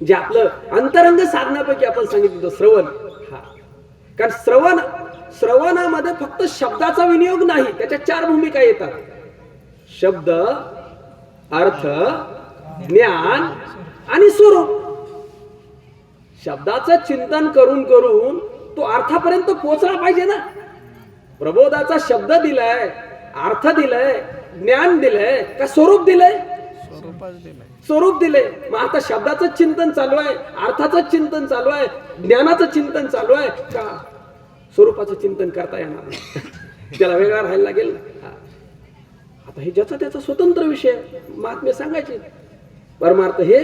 जे आपलं अंतरंग साधनापैकी आपण सांगितलं श्रवण. कारण श्रवणामध्ये फक्त शब्दाचा विनियोग नाही, त्याच्या 4 भूमिका येतात. शब्द, अर्थ, ज्ञान आणि स्वरूप. शब्दाचं चिंतन करून करून तो अर्थापर्यंत पोहोचला पाहिजे ना. प्रबोधाचा शब्द दिलाय, अर्थ दिलाय, ज्ञान दिलंय का स्वरूप दिलंय? स्वरूप दिले. मग आता शब्दाचं चिंतन चालू आहे, अर्थाचं चिंतन चालू आहे, ज्ञानाचं चिंतन चालू आहे का स्वरूपाचं चिंतन करता येणार नाही? त्याला वेगळा राहायला लागेल ना. आता हे ज्याचा त्याचा स्वतंत्र विषय, महात्मे सांगायचे. परमार्थ हे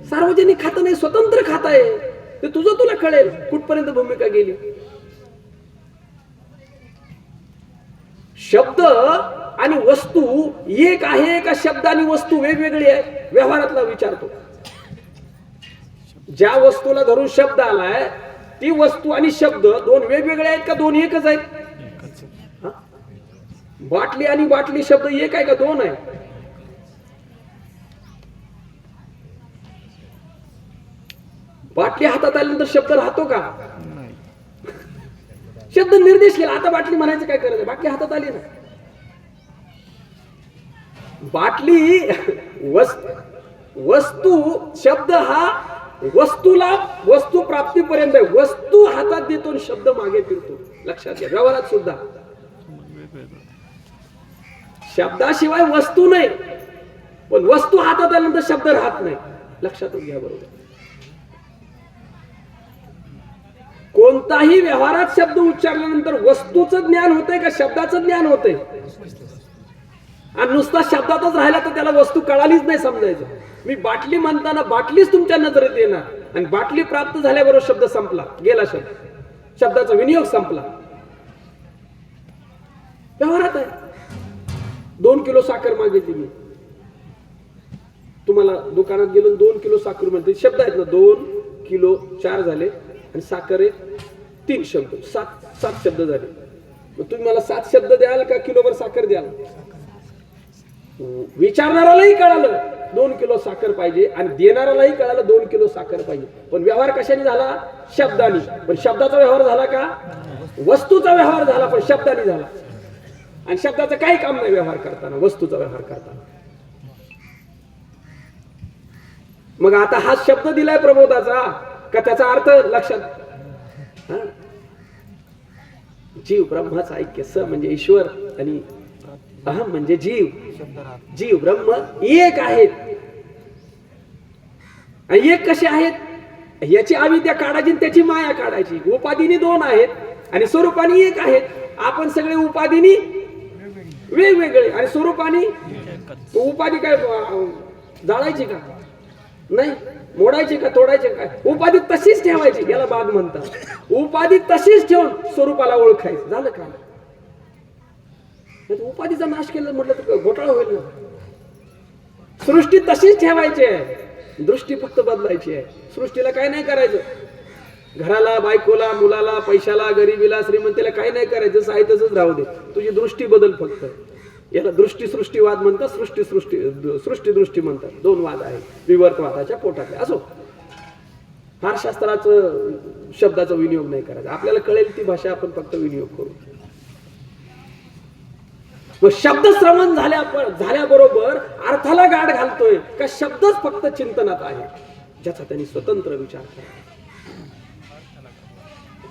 सार्वजनिक खातं नाही, स्वतंत्र खातं आहे. ते तुझं तुला कळेल कुठपर्यंत भूमिका गेली. शब्द आणि वस्तू एक आहे का शब्द आणि वस्तू वेगवेगळी आहे? व्यवहारातला विचारतो. ज्या वस्तूला धरून शब्द आलाय ती वस्तू आणि शब्द 2 वेगवेगळे आहेत का 2 एकच आहेत? बाटली आणि बाटली शब्द एक आहे का दोन आहे? बाटली हातात आल्यानंतर शब्द राहतो का? नाही. शब्द निर्देश केला. आता बाटली म्हणायचं काय करायचं? बाटली हातात आली ना. बाटली वस्तू शब्द हा वस्तूला वस्तू प्राप्तीपर्यंत आहे. वस्तू हातात देतो आणि शब्द मागे फिरतो. लक्षात घ्या. व्यवहारात सुद्धा शब्दाशिवाय वस्तू नाही, पण वस्तू हातात आल्यानंतर शब्द राहत नाही. लक्षात घ्या बरोबर. कोणताही व्यवहारात शब्द उच्चारल्यानंतर वस्तूचं ज्ञान होतंय का शब्दाचं ज्ञान होतंय? आणि नुसता शब्दातच राहिला तर त्याला वस्तू कळालीच नाही समजायचं. मी बाटली म्हणताना बाटलीच तुमच्या नजरेत येणार आणि बाटली प्राप्त झाल्याबरोबर शब्द संपला, गेला शब्द, शब्दाचा विनियोग संपला. व्यवहारात आहे. 2 किलो साखर मागितली मी तुम्हाला, दुकानात गेलो 2 किलो साखर म्हणते. शब्द आहेत ना, 2 किलो 4 झाले आणि साखर आहे 3 शब्द, 7 शब्द झाले. मग तुम्ही मला 7 शब्द द्याल का किलोभर साखर द्याल? विचारणाऱ्यालाही कळालं 2 किलो साखर पाहिजे आणि देणाऱ्यालाही कळालं 2 किलो साखर पाहिजे. पण व्यवहार कशाने झाला? शब्दाने. पण शब्दाचा व्यवहार झाला का? वस्तूचा व्यवहार झाला, पण शब्दाने झाला. आणि शब्दाचं काही काम नाही व्यवहार करताना, वस्तूचा व्यवहार करताना. मग आता हा शब्द दिलाय प्रबोधाचा का त्याचा अर्थ लक्षात? जीव ब्रह्माचा ऐक्य, स म्हणजे ईश्वर आणि अहम म्हणजे जीव. जीव ब्रह्म एक आहेत. आणि एक कसे आहेत? याची अविद्या काढायची, त्याची माया काढायची. उपाधीनी 2 आहेत आणि स्वरूपानी एक आहेत. आपण सगळे उपाधीनी वेगवेगळे आणि स्वरूपानी. उपाधी काय जाळायची का? नाही. मोडायची का? तोडायची काय? उपाधी तशीच ठेवायची, याला बाग म्हणतात. उपाधी तशीच ठेवून स्वरूपाला ओळखायचं. झालं का? उपाधीचा नाश केला म्हटलं तर घोटाळा होईल ना. सृष्टी तशीच ठेवायची आहे, दृष्टी फक्त बदलायची आहे. सृष्टीला काय नाही करायचं. घराला, बायकोला, मुलाला, पैशाला, गरिबीला, श्रीमंतीला काही नाही करायचं. जसं आहे तसंच राहू दे. तुझी दृष्टी बदल फक्त. याला दृष्टी सृष्टीवाद म्हणतात, सृष्टी दृष्टी म्हणतात. 2 वाद आहेत विवर्तवादाच्या पोटातले. असो, फार शास्त्राचं शब्दाचा विनियोग नाही करायचा. आपल्याला कळेल ती भाषा आपण फक्त विनियोग करू. मग शब्द श्रवण झाल्याबरोबर अर्थाला गाठ घालतोय का शब्दच फक्त चिंतनात आहे, ज्याचा त्यांनी स्वतंत्र विचार करा.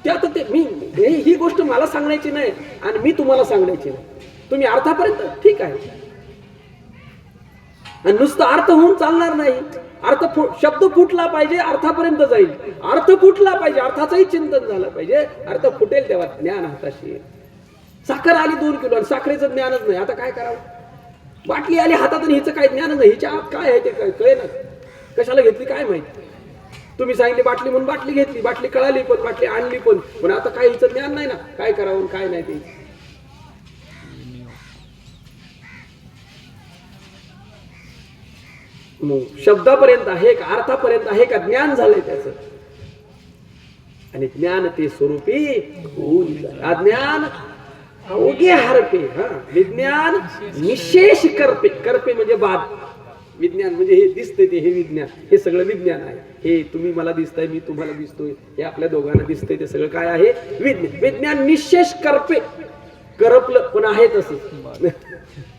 त्यात ते मी ही गोष्ट मला सांगण्याची नाही आणि मी तुम्हाला सांगण्याची नाही. तुम्ही अर्थापर्यंत ठीक आहे. आणि नुसतं अर्थ होऊन चालणार नाही. शब्द फुटला पाहिजे, अर्थापर्यंत जाईल. अर्थ फुटला पाहिजे, अर्थाचंही चिंतन झालं पाहिजे. अर्थ फुटेल तेव्हा ज्ञान हाताशी येईल. साखर आली 2 किलो आणि साखरेचं ज्ञानच नाही. आता काय करावं? बाटली आली हातात आणि हिचं काय ज्ञान नाही. हिच्या आत काय आहे ते कळे ना. कशाला घेतली काय माहिती. तुम्ही सांगितले बाटली म्हणून बाटली घेतली, बाटली कळाली पण, बाटली आणली पण आता काय हिचं ज्ञान नाही ना. काय करावं काय नाही ते. शब्दापर्यंत आहे का, अर्थापर्यंत आहे का, ज्ञान झालंय त्याचं. आणि ज्ञान ते स्वरूपी होऊन जाईल. अज्ञान अवघे हरपे. विज्ञान निशेष करपे. करपे म्हणजे बाद. विज्ञान म्हणजे हे दिसतंय ते, हे विज्ञान, हे सगळं विज्ञान आहे. हे तुम्ही मला दिसताय, मी तुम्हाला दिसतोय, हे आपल्या दोघांना दिसतंय, ते सगळं काय आहे? विज्ञान. विज्ञान निशेष करपे. करपलं पण आहे तसं.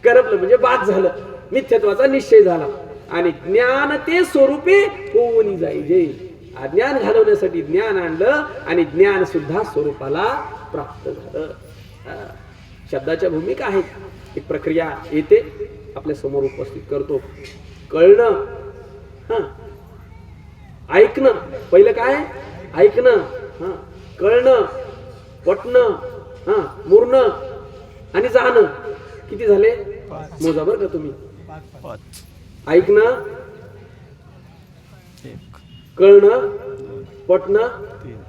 करपलं म्हणजे बाद झालं, मिथ्यत्वाचा निश्चय झाला. आणि ज्ञान ते स्वरूपे होऊन जाईल. अज्ञान घालवण्यासाठी ज्ञान आणलं आणि ज्ञान सुद्धा स्वरूपाला प्राप्त झालं. शब्दाच्या भूमिका आहेत. एक प्रक्रिया येते, आपल्या समोर उपस्थित करतो. कळणं, ऐकणं. पहिलं काय? ऐकणं, कळणं, पटणं, मुरणं आणि जाणं. किती झाले? मोजा बरं का तुम्ही. 5. ऐकणं, कळणं, पटणं,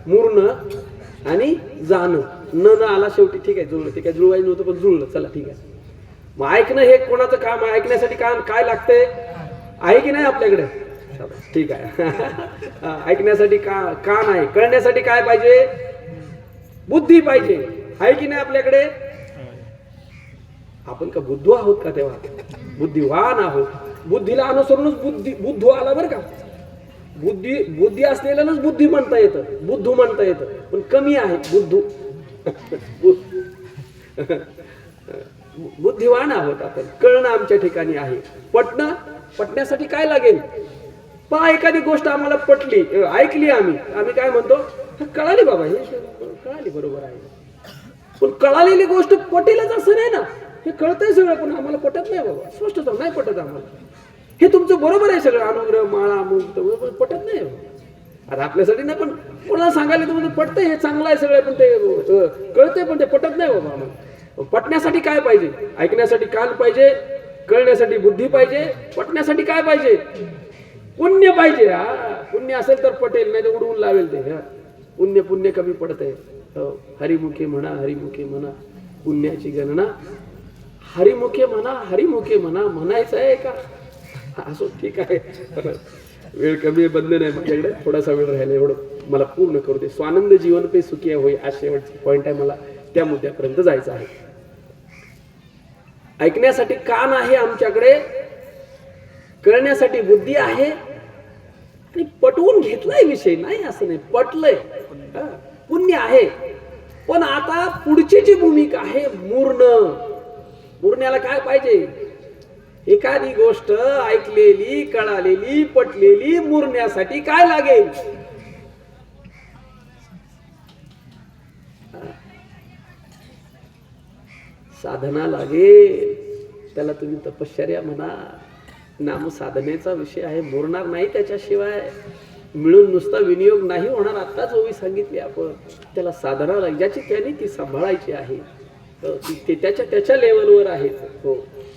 मुरणं आणि जाणं. न आला शेवटी. ठीक आहे, जुळलं. ते काय जुळवायचं नव्हतं पण जुळलं. चला ठीक आहे. मग ऐकणं हे कोणाचं काम आहे? ऐकण्यासाठी काय लागतंय? आहे की नाही आपल्याकडे? ठीक आहे. ऐकण्यासाठी कान आहे. कळण्यासाठी काय पाहिजे? बुद्धी पाहिजे. आहे की नाही आपल्याकडे? आपण का बुद्धू आहोत का? तेव्हा बुद्धिवान आहोत. बुद्धीला अनुसरूनच बुद्धू आला बरं का. बुद्धी असलेल्यालाच बुद्धी म्हणता येतं, बुद्धू म्हणता येतं, पण कमी आहे बुद्धू. बुद्धिवान आहोत आपण. कळणं आमच्या ठिकाणी आहे. पटण्यासाठी काय लागेल? पहा, एखादी गोष्ट आम्हाला पटली, ऐकली, आम्ही काय म्हणतो, कळाली बाबा, हे कळाली, बरोबर आहे. पण कळालेली गोष्ट पटेलच असं नाही ना. हे कळतंय सगळं, पण आम्हाला पटत नाही बाबा, स्पष्ट नाही पटत आम्हाला. हे तुमचं बरोबर आहे सगळं, अनुग्रह माळा मुक्त, पटत नाही. आता आपल्यासाठी नाही, पण कोणाला सांगायला तुम्हाला पटतंय, हे चांगलं आहे सगळं, पण ते कळतंय, पण ते पटत नाही बाबा आम्हाला. पटण्यासाठी काय पाहिजे? ऐकण्यासाठी कान पाहिजे, कळण्यासाठी बुद्धी पाहिजे, पटण्यासाठी काय पाहिजे? पुण्य पाहिजे. पुण्य असेल तर पटेल, नाही तर उडवून लावेल ते. पुण्य कमी पडत आहे. हरिमुखे म्हणा, हरिमुखे म्हणा, पुण्याची गणना. हरिमुखे म्हणा म्हणायचं आहे का? असो, ठीक आहे. वेळ कमी, बंधन आहे माझ्याकडे, थोडासा वेळ राहिला, एवढं मला पूर्ण करू दे. स्वानंद जीवन पे सुखी होय, हा शेवटचा पॉइंट आहे. मला त्या मुद्द्यापर्यंत जायचं आहे. ऐकण्यासाठी कान आहे आमच्याकडे, कळण्यासाठी बुद्धी आहे, आणि पटवून घेतलाय विषय, नाही असं नाही, पटलंय, पुण्य आहे. पण आता पुढची जी भूमिका आहे, मुरण्याला काय पाहिजे? एखादी गोष्ट ऐकलेली, कळालेली, पटलेली, मुरण्यासाठी काय लागेल? साधना लागेल. त्याला तुम्ही तपश्चर्या म्हणा, नाम साधनेचा विषय आहे. मुरणार नाही त्याच्याशिवाय. मिळून नुसता विनियोग नाही होणार. आत्ताच ओवी सांगितली आपण. त्याला साधना लागेल, ज्याची त्याने ती सांभाळायची आहे. ते त्याच्या लेवलवर आहे. हो,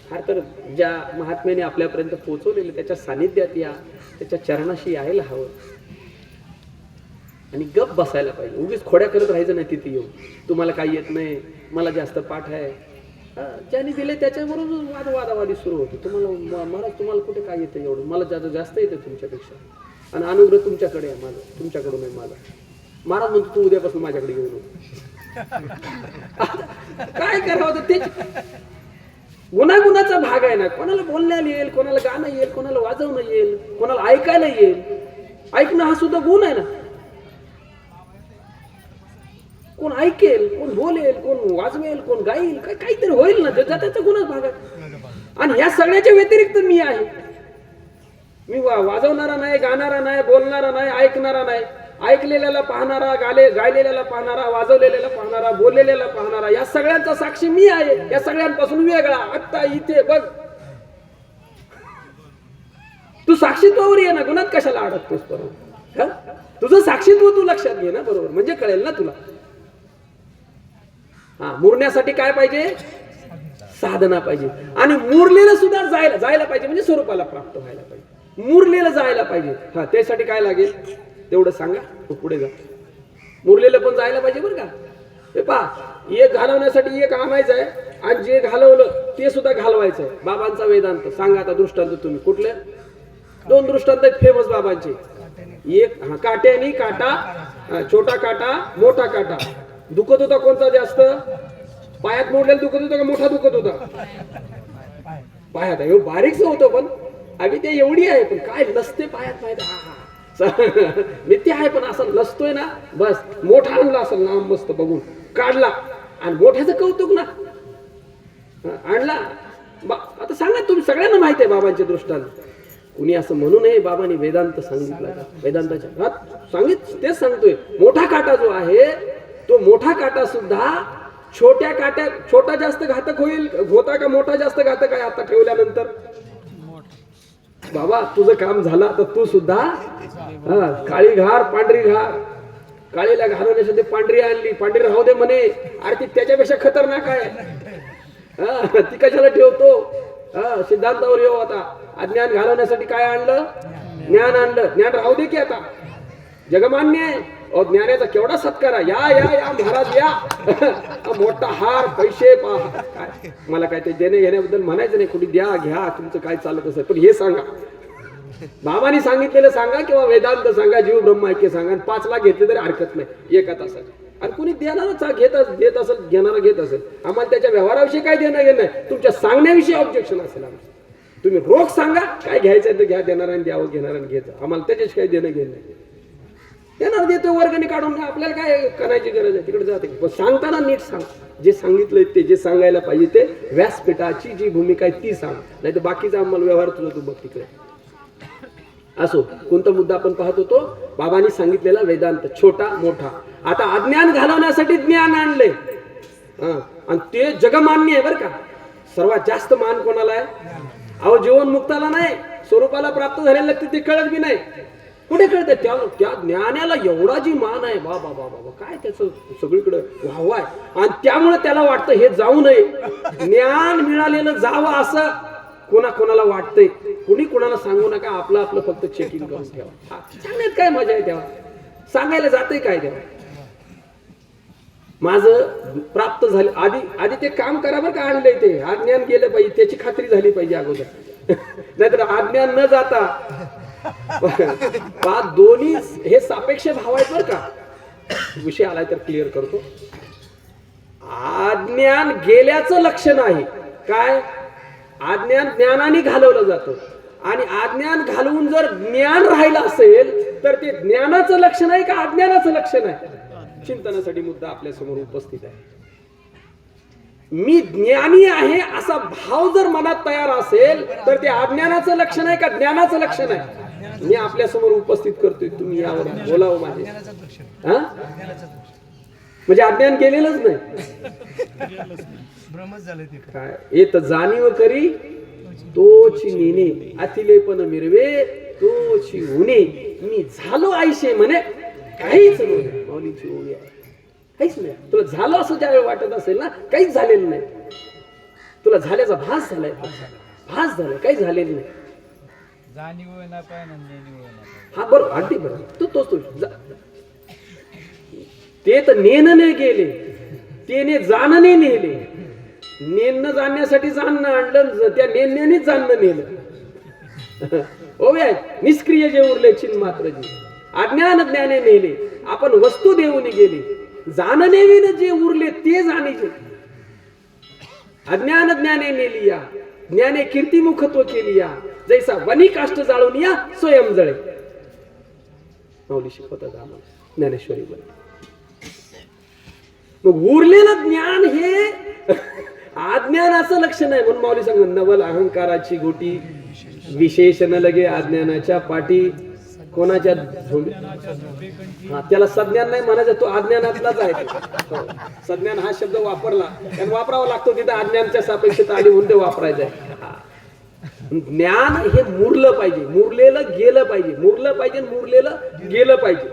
फार तर ज्या महात्म्याने आपल्यापर्यंत पोहोचवलेले, त्याच्या सानिध्यात या, त्याच्या चरणाशी यायला हवं आणि गप बसायला पाहिजे. उगीच खोड्या करत राहायचं नाही तिथे येऊन. तुम्हाला काही येत नाही, मला जास्त पाठ आहे, ज्यांनी दिले त्याच्याबरोबर वादावादी सुरू होते. तुम्हाला महाराज, तुम्हाला कुठे काय येतं एवढं? मला जास्त येतं तुमच्यापेक्षा, आणि अनुग्रह तुमच्याकडे आहे माझा, तुमच्याकडून आहे माझा. महाराज म्हणतो तू उद्यापासून माझ्याकडे येऊ नको. काय करावं? ते गुणाचा भाग आहे ना. कोणाला बोलण्याला येईल, कोणाला गाणं येईल, कोणाला वाजवणं येईल, कोणाला ऐकायला येईल. ऐकणं हा सुद्धा गुण आहे ना. कोण ऐकेल, कोण बोलेल, कोण वाजवेल, कोण गाईल, काहीतरी होईल ना. त्याचा गुणच भाग आहे. आणि ह्या सगळ्याच्या व्यतिरिक्त मी आहे. मी वाजवणारा नाही, गाणारा नाही, बोलणारा नाही, ऐकणारा नाही. ऐकलेल्याला पाहणारा, गायलेल्याला पाहणारा, वाजवलेल्याला पाहणारा, बोललेल्याला पाहणारा, या सगळ्यांचा साक्षी मी आहे. या सगळ्यांपासून वेगळा. आत्ता इथे बघ. तू साक्षीत्वावर ये ना, गुणात कशाला अडकतोस? बरोबर, तुझं साक्षीत्व तू लक्षात घे ना, बरोबर, म्हणजे कळेल ना तुला. मुरण्यासाठी काय पाहिजे? साधना पाहिजे. आणि मुरलेलं सुद्धा जायला पाहिजे, म्हणजे स्वरूपाला प्राप्त व्हायला पाहिजे. मुरलेलं जायला पाहिजे. त्यासाठी काय लागेल तेवढं सांगा, पुढे जा. मुरलेलं पण जायला पाहिजे बरं का. हे पहा, एक घालवण्यासाठी एक आणायचं आहे, आणि जे घालवलं ते सुद्धा घालवायचं आहे. बाबांचा वेदांत सांगा. आता दृष्टांत तुम्ही कुठले? 2 दृष्टांत आहेत फेमस बाबांचे. एक काट्यानी काटा, छोटा काटा, मोठा काटा. दुखत होता कोणता जास्त? पायात मोडलेला दुखत होता का मोठा दुखत होता? पायात. एवढं बारीकच होतं, पण आम्ही ते एवढी आहे, पण काय लसते पायात मी ते आहे, पण असं लसतोय ना. बस मोठा आणला असेल ना, मस्त बघून काढला, आणि मोठ्याचं कौतुक ना आणला. आता सांगा, तुम्ही सगळ्यांना माहिती आहे बाबांच्या दृष्टांत. कुणी असं म्हणू नये बाबांनी वेदांत सांगितलं का? वेदांताच्या तेच सांगतोय. मोठा काटा जो आहे, तो मोठा काटा सुद्धा छोटा जास्त घातक होता का मोठा जास्त घातक आहे? आता ठेवल्यानंतर बाबा तुझं काम झालं, तर तू सुद्धा काळी घार पांढरी घार. काळीला घालवण्यासाठी पांढरी आणली, पांढरी राहू दे म्हणे. अरे ती त्याच्यापेक्षा खतरनाक आहे. ती कशाला ठेवतो? सिद्धांतावर येऊ. आता अज्ञान घालवण्यासाठी काय आणलं? ज्ञान आणलं. ज्ञान राहू दे की आता जगमान्य आहे. ज्ञानाचा केवढा सत्कार आहे. या महाराज या. मोठा हार, पैसे, काय मला काय ते देणे घेण्याबद्दल म्हणायचं नाही. कुठे द्या घ्या, तुमचं काय चालत असेल, पण हे सांगा, बाबांनी सांगितलेलं सांगा, किंवा वेदांत सांगा, जीव ब्रह्म ऐक्य सांगा. 5 लाख घेतले तरी हरकत नाही एका तासात. आणि कुणी देणारच देत असेल, घेणारा घेत असेल, आम्हाला त्याच्या व्यवहाराविषयी काय देणं घेणं नाही, तुमच्या सांगण्याविषयी ऑब्जेक्शन असेल आमचं. तुम्ही रोख सांगा काय घ्यायचं तर घ्या, देणाऱ्याने द्यावं, घेणाऱ्याने घ्यायचं, आम्हाला त्याच्याशी काही देणं घेणं नाही. देणार देतो वर्गणी काढून, आपल्याला काय करायची गरज आहे, तिकडे जाते. पण सांगताना नीट सांग, जे सांगितलंय ते, जे सांगायला पाहिजे ते, व्यासपीठाची जी भूमिका आहे ती सांग, नाही तर बाकीचा आम्हाला व्यवहार तुझा तू बघ तिकडे. असो, कोणता मुद्दा आपण पाहत होतो, बाबांनी सांगितलेला वेदांत, छोटा मोठा. आता अज्ञान घालवण्यासाठी ज्ञान आणले, आणि ते जगमान्य आहे बरं का. सर्वात जास्त मान कोणाला आहे? अहो जीवन मुक्ताला नाही, स्वरूपाला प्राप्त झालेलं लागते ते कळत बी नाही. कुठे कळते? त्या ज्ञानाला एवढा जी मान आहे, बाबा बाबा बाबा काय त्याचं सगळीकडे वाहवा आहे. आणि त्यामुळे त्याला वाटतं हे जाऊ नये, ज्ञान मिळालेलं जावं असं कोणाला वाटतंय. कुणी कोणाला सांगू नका, आपलं आपलं फक्त चेकिंग करून ठेवा. सांगण्यात काय मजा आहे तेव्हा, सांगायला जाते काय तेव्हा. माझं प्राप्त झालं, आधी ते काम करा बरं का, आणलंय ते अज्ञान गेलं पाहिजे, त्याची खात्री झाली पाहिजे अगोदर. नाहीतर अज्ञान न जाता दोन्ही हे सापेक्ष भाव आहेत बरं का. विषय आलाय तर क्लिअर करतो. अज्ञान गेल्याचं लक्षण आहे काय? अज्ञान ज्ञानाने घालवलं जातं, आणि अज्ञान घालवून जर ज्ञान राहिलं असेल तर ते ज्ञानाचं लक्षण आहे का अज्ञानाचं लक्षण आहे? चिंतनासाठी मुद्दा आपल्या समोर उपस्थित आहे. मी ज्ञानी आहे असा भाव जर मनात तयार असेल तर ते अज्ञानाचं लक्षण आहे का ज्ञानाचं लक्षण आहे? मी आपल्या समोर उपस्थित करतोय, तुम्ही यावर बोलावं माझे. म्हणजे अज्ञान गेलेलंच नाही, काय येत जाणीव करी तोची नेणे, अतिलेपन मिरवे तोची उणे. मी झालो आईशे म्हणे काहीच नाही. माऊलीची ओळी आहे, काहीच नाही. तुला झालं असं ज्यावेळी वाटत असेल ना, काहीच झालेलं नाही. तुला झाल्याचा भास झालाय, भास झालाय, काही झालेलं नाही. हा बरोबर, अगदी बरोबर. तोच ते तर नेणं गेले, तेने जाणणे नेले. नेणं जाणण्यासाठी जाणणं आणलं, त्या नेण्यानेच जाणणं नेलं. ओव्या निष्क्रिय जे उरले चिन्ह मात्र जी, अज्ञान ज्ञाने नेले. आपण वस्तू देऊन गेले, जाणनेवीन जे उरले ते जाणीचे. अज्ञान ज्ञाने नेली या, ज्ञाने कीर्तिमुखत्व केली या. जैसा वनी काष्ट जाळून या स्वयं जळे. माऊली शिकवतात आम्हाला, ज्ञानेश्वरी बोल. मग उरलेलं ज्ञान हे अज्ञानाचं लक्षण आहे. म्हणून माऊली सांग, नवल अहंकाराची गोटी, विशेषण लगे अज्ञानाच्या पाठी. कोणाच्या त्याला सज्ञान नाही म्हणायचं, तो अज्ञानातलाच आहे. सज्ञान हा शब्द वापरला आणि वापरावा लागतो तिथं अज्ञानाच्या सापेक्षता आली म्हणून ते वापरायचं आहे. ज्ञान हे मुरलं पाहिजे, मुरलेलं गेलं पाहिजे, मुरलं पाहिजे, मुरलेलं गेलं पाहिजे.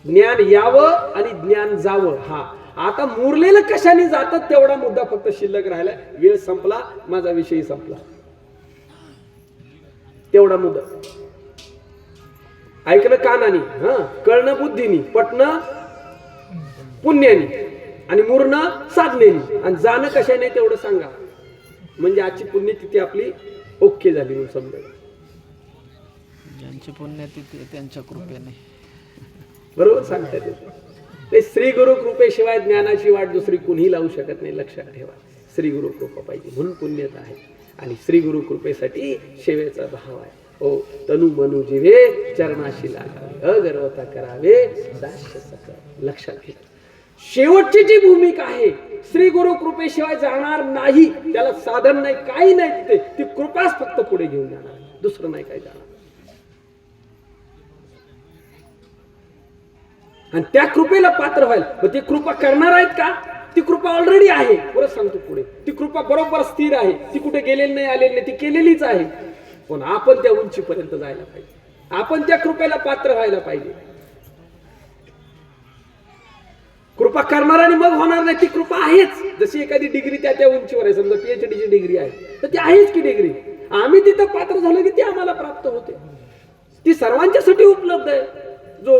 ज्ञान यावं आणि ज्ञान जावं. हा आता मुरलेलं कशाने जातं तेवढा मुद्दा फक्त शिल्लक राहिला. वेळ संपला, माझा विषय संपला, तेवढा मुद्दा. ऐकणं कानानी, कळणं बुद्धीनी, पटणं पुण्यानी, आणि मुरणं साधनेनी, आणि जाणं कशाने तेवढं सांगा. म्हणजे आजची पुण्यतिथी आपली ओके झाली म्हणून समजा. ज्यांची पुण्यतिथी त्यांच्या कृपेने. बरोबर सांगताय ते. श्री गुरु कृपेशिवाय ज्ञानाची वाट दुसरी कुणी लावू शकत नाही, लक्षात ठेवा. श्री गुरु कृपा पाहिजे म्हणून पुण्यत आहे, आणि श्री गुरु कृपेसाठी सेवेचा भाव आहे. हो, तनु मनु जीवे चरणाशी लागावे, अगर्वता करावे दास्य सकळ. लक्षात ठेवा. शेवटची जी भूमिका आहे, श्री गुरु कृपेशिवाय जाणार नाही, त्याला साधन नाही, काही नाही. तिथे ती कृपाच फक्त पुढे घेऊन जाणार, दुसरं नाही काय जाणार. आणि त्या कृपेला पात्र व्हायला, मग ती कृपा करणार आहेत का? ती कृपा ऑलरेडी आहे. परत सांगतो पुढे, ती कृपा बरोबर स्थिर आहे, ती कुठे गेलेली नाही, आलेली नाही, ती केलेलीच आहे. पण आपण त्या उंचीपर्यंत जायला पाहिजे, आपण त्या कृपेला पात्र व्हायला पाहिजे. कृपा करणार आणि मग होणार नाही, ती कृपा आहेच. जशी एखादी डिग्री त्या उंचीवर आहे, समजा PhD ची डिग्री आहे, तर ती आहेच की डिग्री. आम्ही तिथं पात्र झालो की ती आम्हाला प्राप्त होते. ती सर्वांच्यासाठी उपलब्ध आहे. जो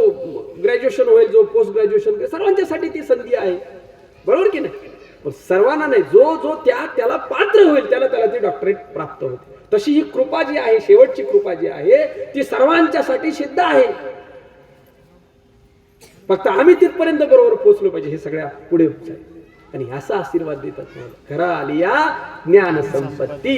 ग्रॅज्युएशन होईल, जो पोस्ट ग्रॅज्युएशन, सर्वांच्यासाठी ती संधी आहे, बरोबर की नाही? पण सर्वांना नाही, जो त्याला पात्र होईल त्याला ती डॉक्टरेट प्राप्त होते. तशी ही कृपा जी आहे, शेवटची कृपा जी आहे, ती सर्वांच्यासाठी सिद्ध आहे. फक्त आम्ही तिथपर्यंत बरोबर पोहोचलो पाहिजे, हे सगळ्या पुढे होत आहे. आणि असा आशीर्वाद देतात मला. खरा आलिया ज्ञान संपत्ती.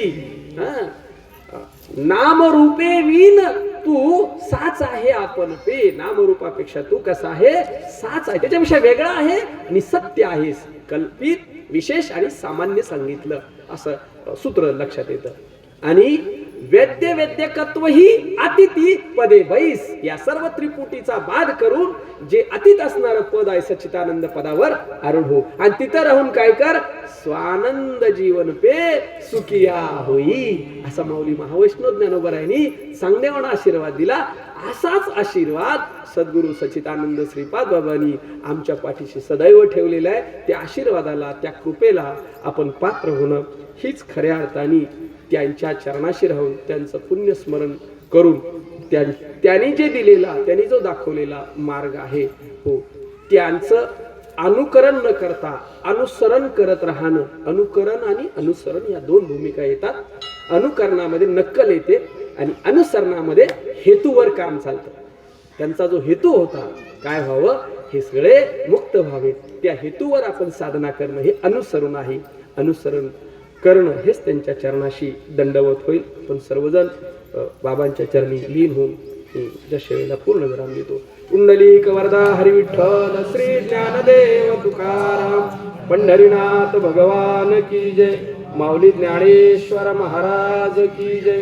नामरूपे विन तू साच आहे आपण पे. नामरूपापेक्षा तू कसा आहे, साच आहे, त्याच्यापेक्षा वेगळा आहे आणि सत्य आहे. कल्पित, विशेष आणि सामान्य सांगितलं असं सूत्र लक्षात येतं. आणि वेद्य वेद्यकत्व ही अतिथी पदे बैस. या सर्व त्रिपुटीचा बाध करून जे अतीत असणार पद आहे सच्चिदानंद पदावर आरूढ हो. आणि तिथं राहून काय कर, स्वानंद जीवन पे सुखिया होई. असा माऊली महावैष्णव ज्ञानोबरायांनी सांगण्यावर आशीर्वाद दिला. असाच आशीर्वाद सद्गुरु सच्चिदानंद श्रीपाद बाबांनी आमच्या पाठीशी सदैव ठेवलेला आहे. त्या आशीर्वादाला, त्या कृपेला आपण पात्र होणं हीच खऱ्या अर्थाने त्यांच्या चरणाशी राहून त्यांचं पुण्य स्मरण करून त्यांनी जे दिलेला, त्यांनी जो दाखवलेला मार्ग आहे, हो, त्यांचं अनुकरण न करता अनुसरण करत राहणं. अनुकरण आणि अनुसरण या दोन भूमिका येतात. अनुकरणामध्ये नक्कल येते आणि अनुसरणामध्ये हेतूवर काम चालतं. त्यांचा जो हेतू होता, काय व्हावं, हे सगळे मुक्त व्हावे, त्या हेतूवर आपण साधना करणं हे अनुसरण आहे. अनुसरण करणं हेच त्यांच्या चरणाशी दंडवत होईल. पण सर्वजण बाबांच्या चरणी लीन होऊन दशवेला पूर्ण विराम देतो. पुंडलिक वरदा हरी विठ्ठल श्री ज्ञानदेव तुकाराम पंढरीनाथ भगवान की जय. माऊली ज्ञानेश्वर महाराज की जय.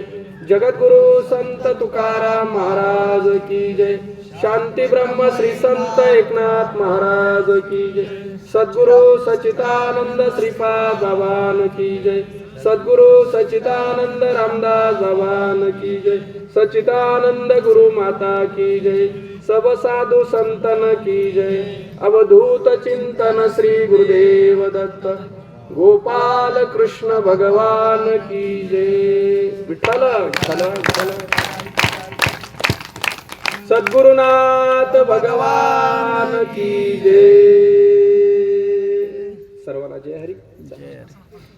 जगद्गुरु संत तुकाराम महाराज की जय. शांती ब्रह्म श्री संत एकनाथ महाराज की जय. सद्गुरु सच्चिदानंद श्रीपाद भगवान की जय. सद्गुरु सच्चिदानंद रामदास भगवान की जय. सच्चिदानंद गुरु माता की जय. सब साधु संतन की जय. अवधूत चिंतन श्री गुरुदेव दत्त. गोपाल कृष्ण भगवान की जय. विठ्ठल विठ्ठल विठ्ठल. सद्गुरुनाथ भगवान की जय. सर्वांना जय हरी. जय हरी.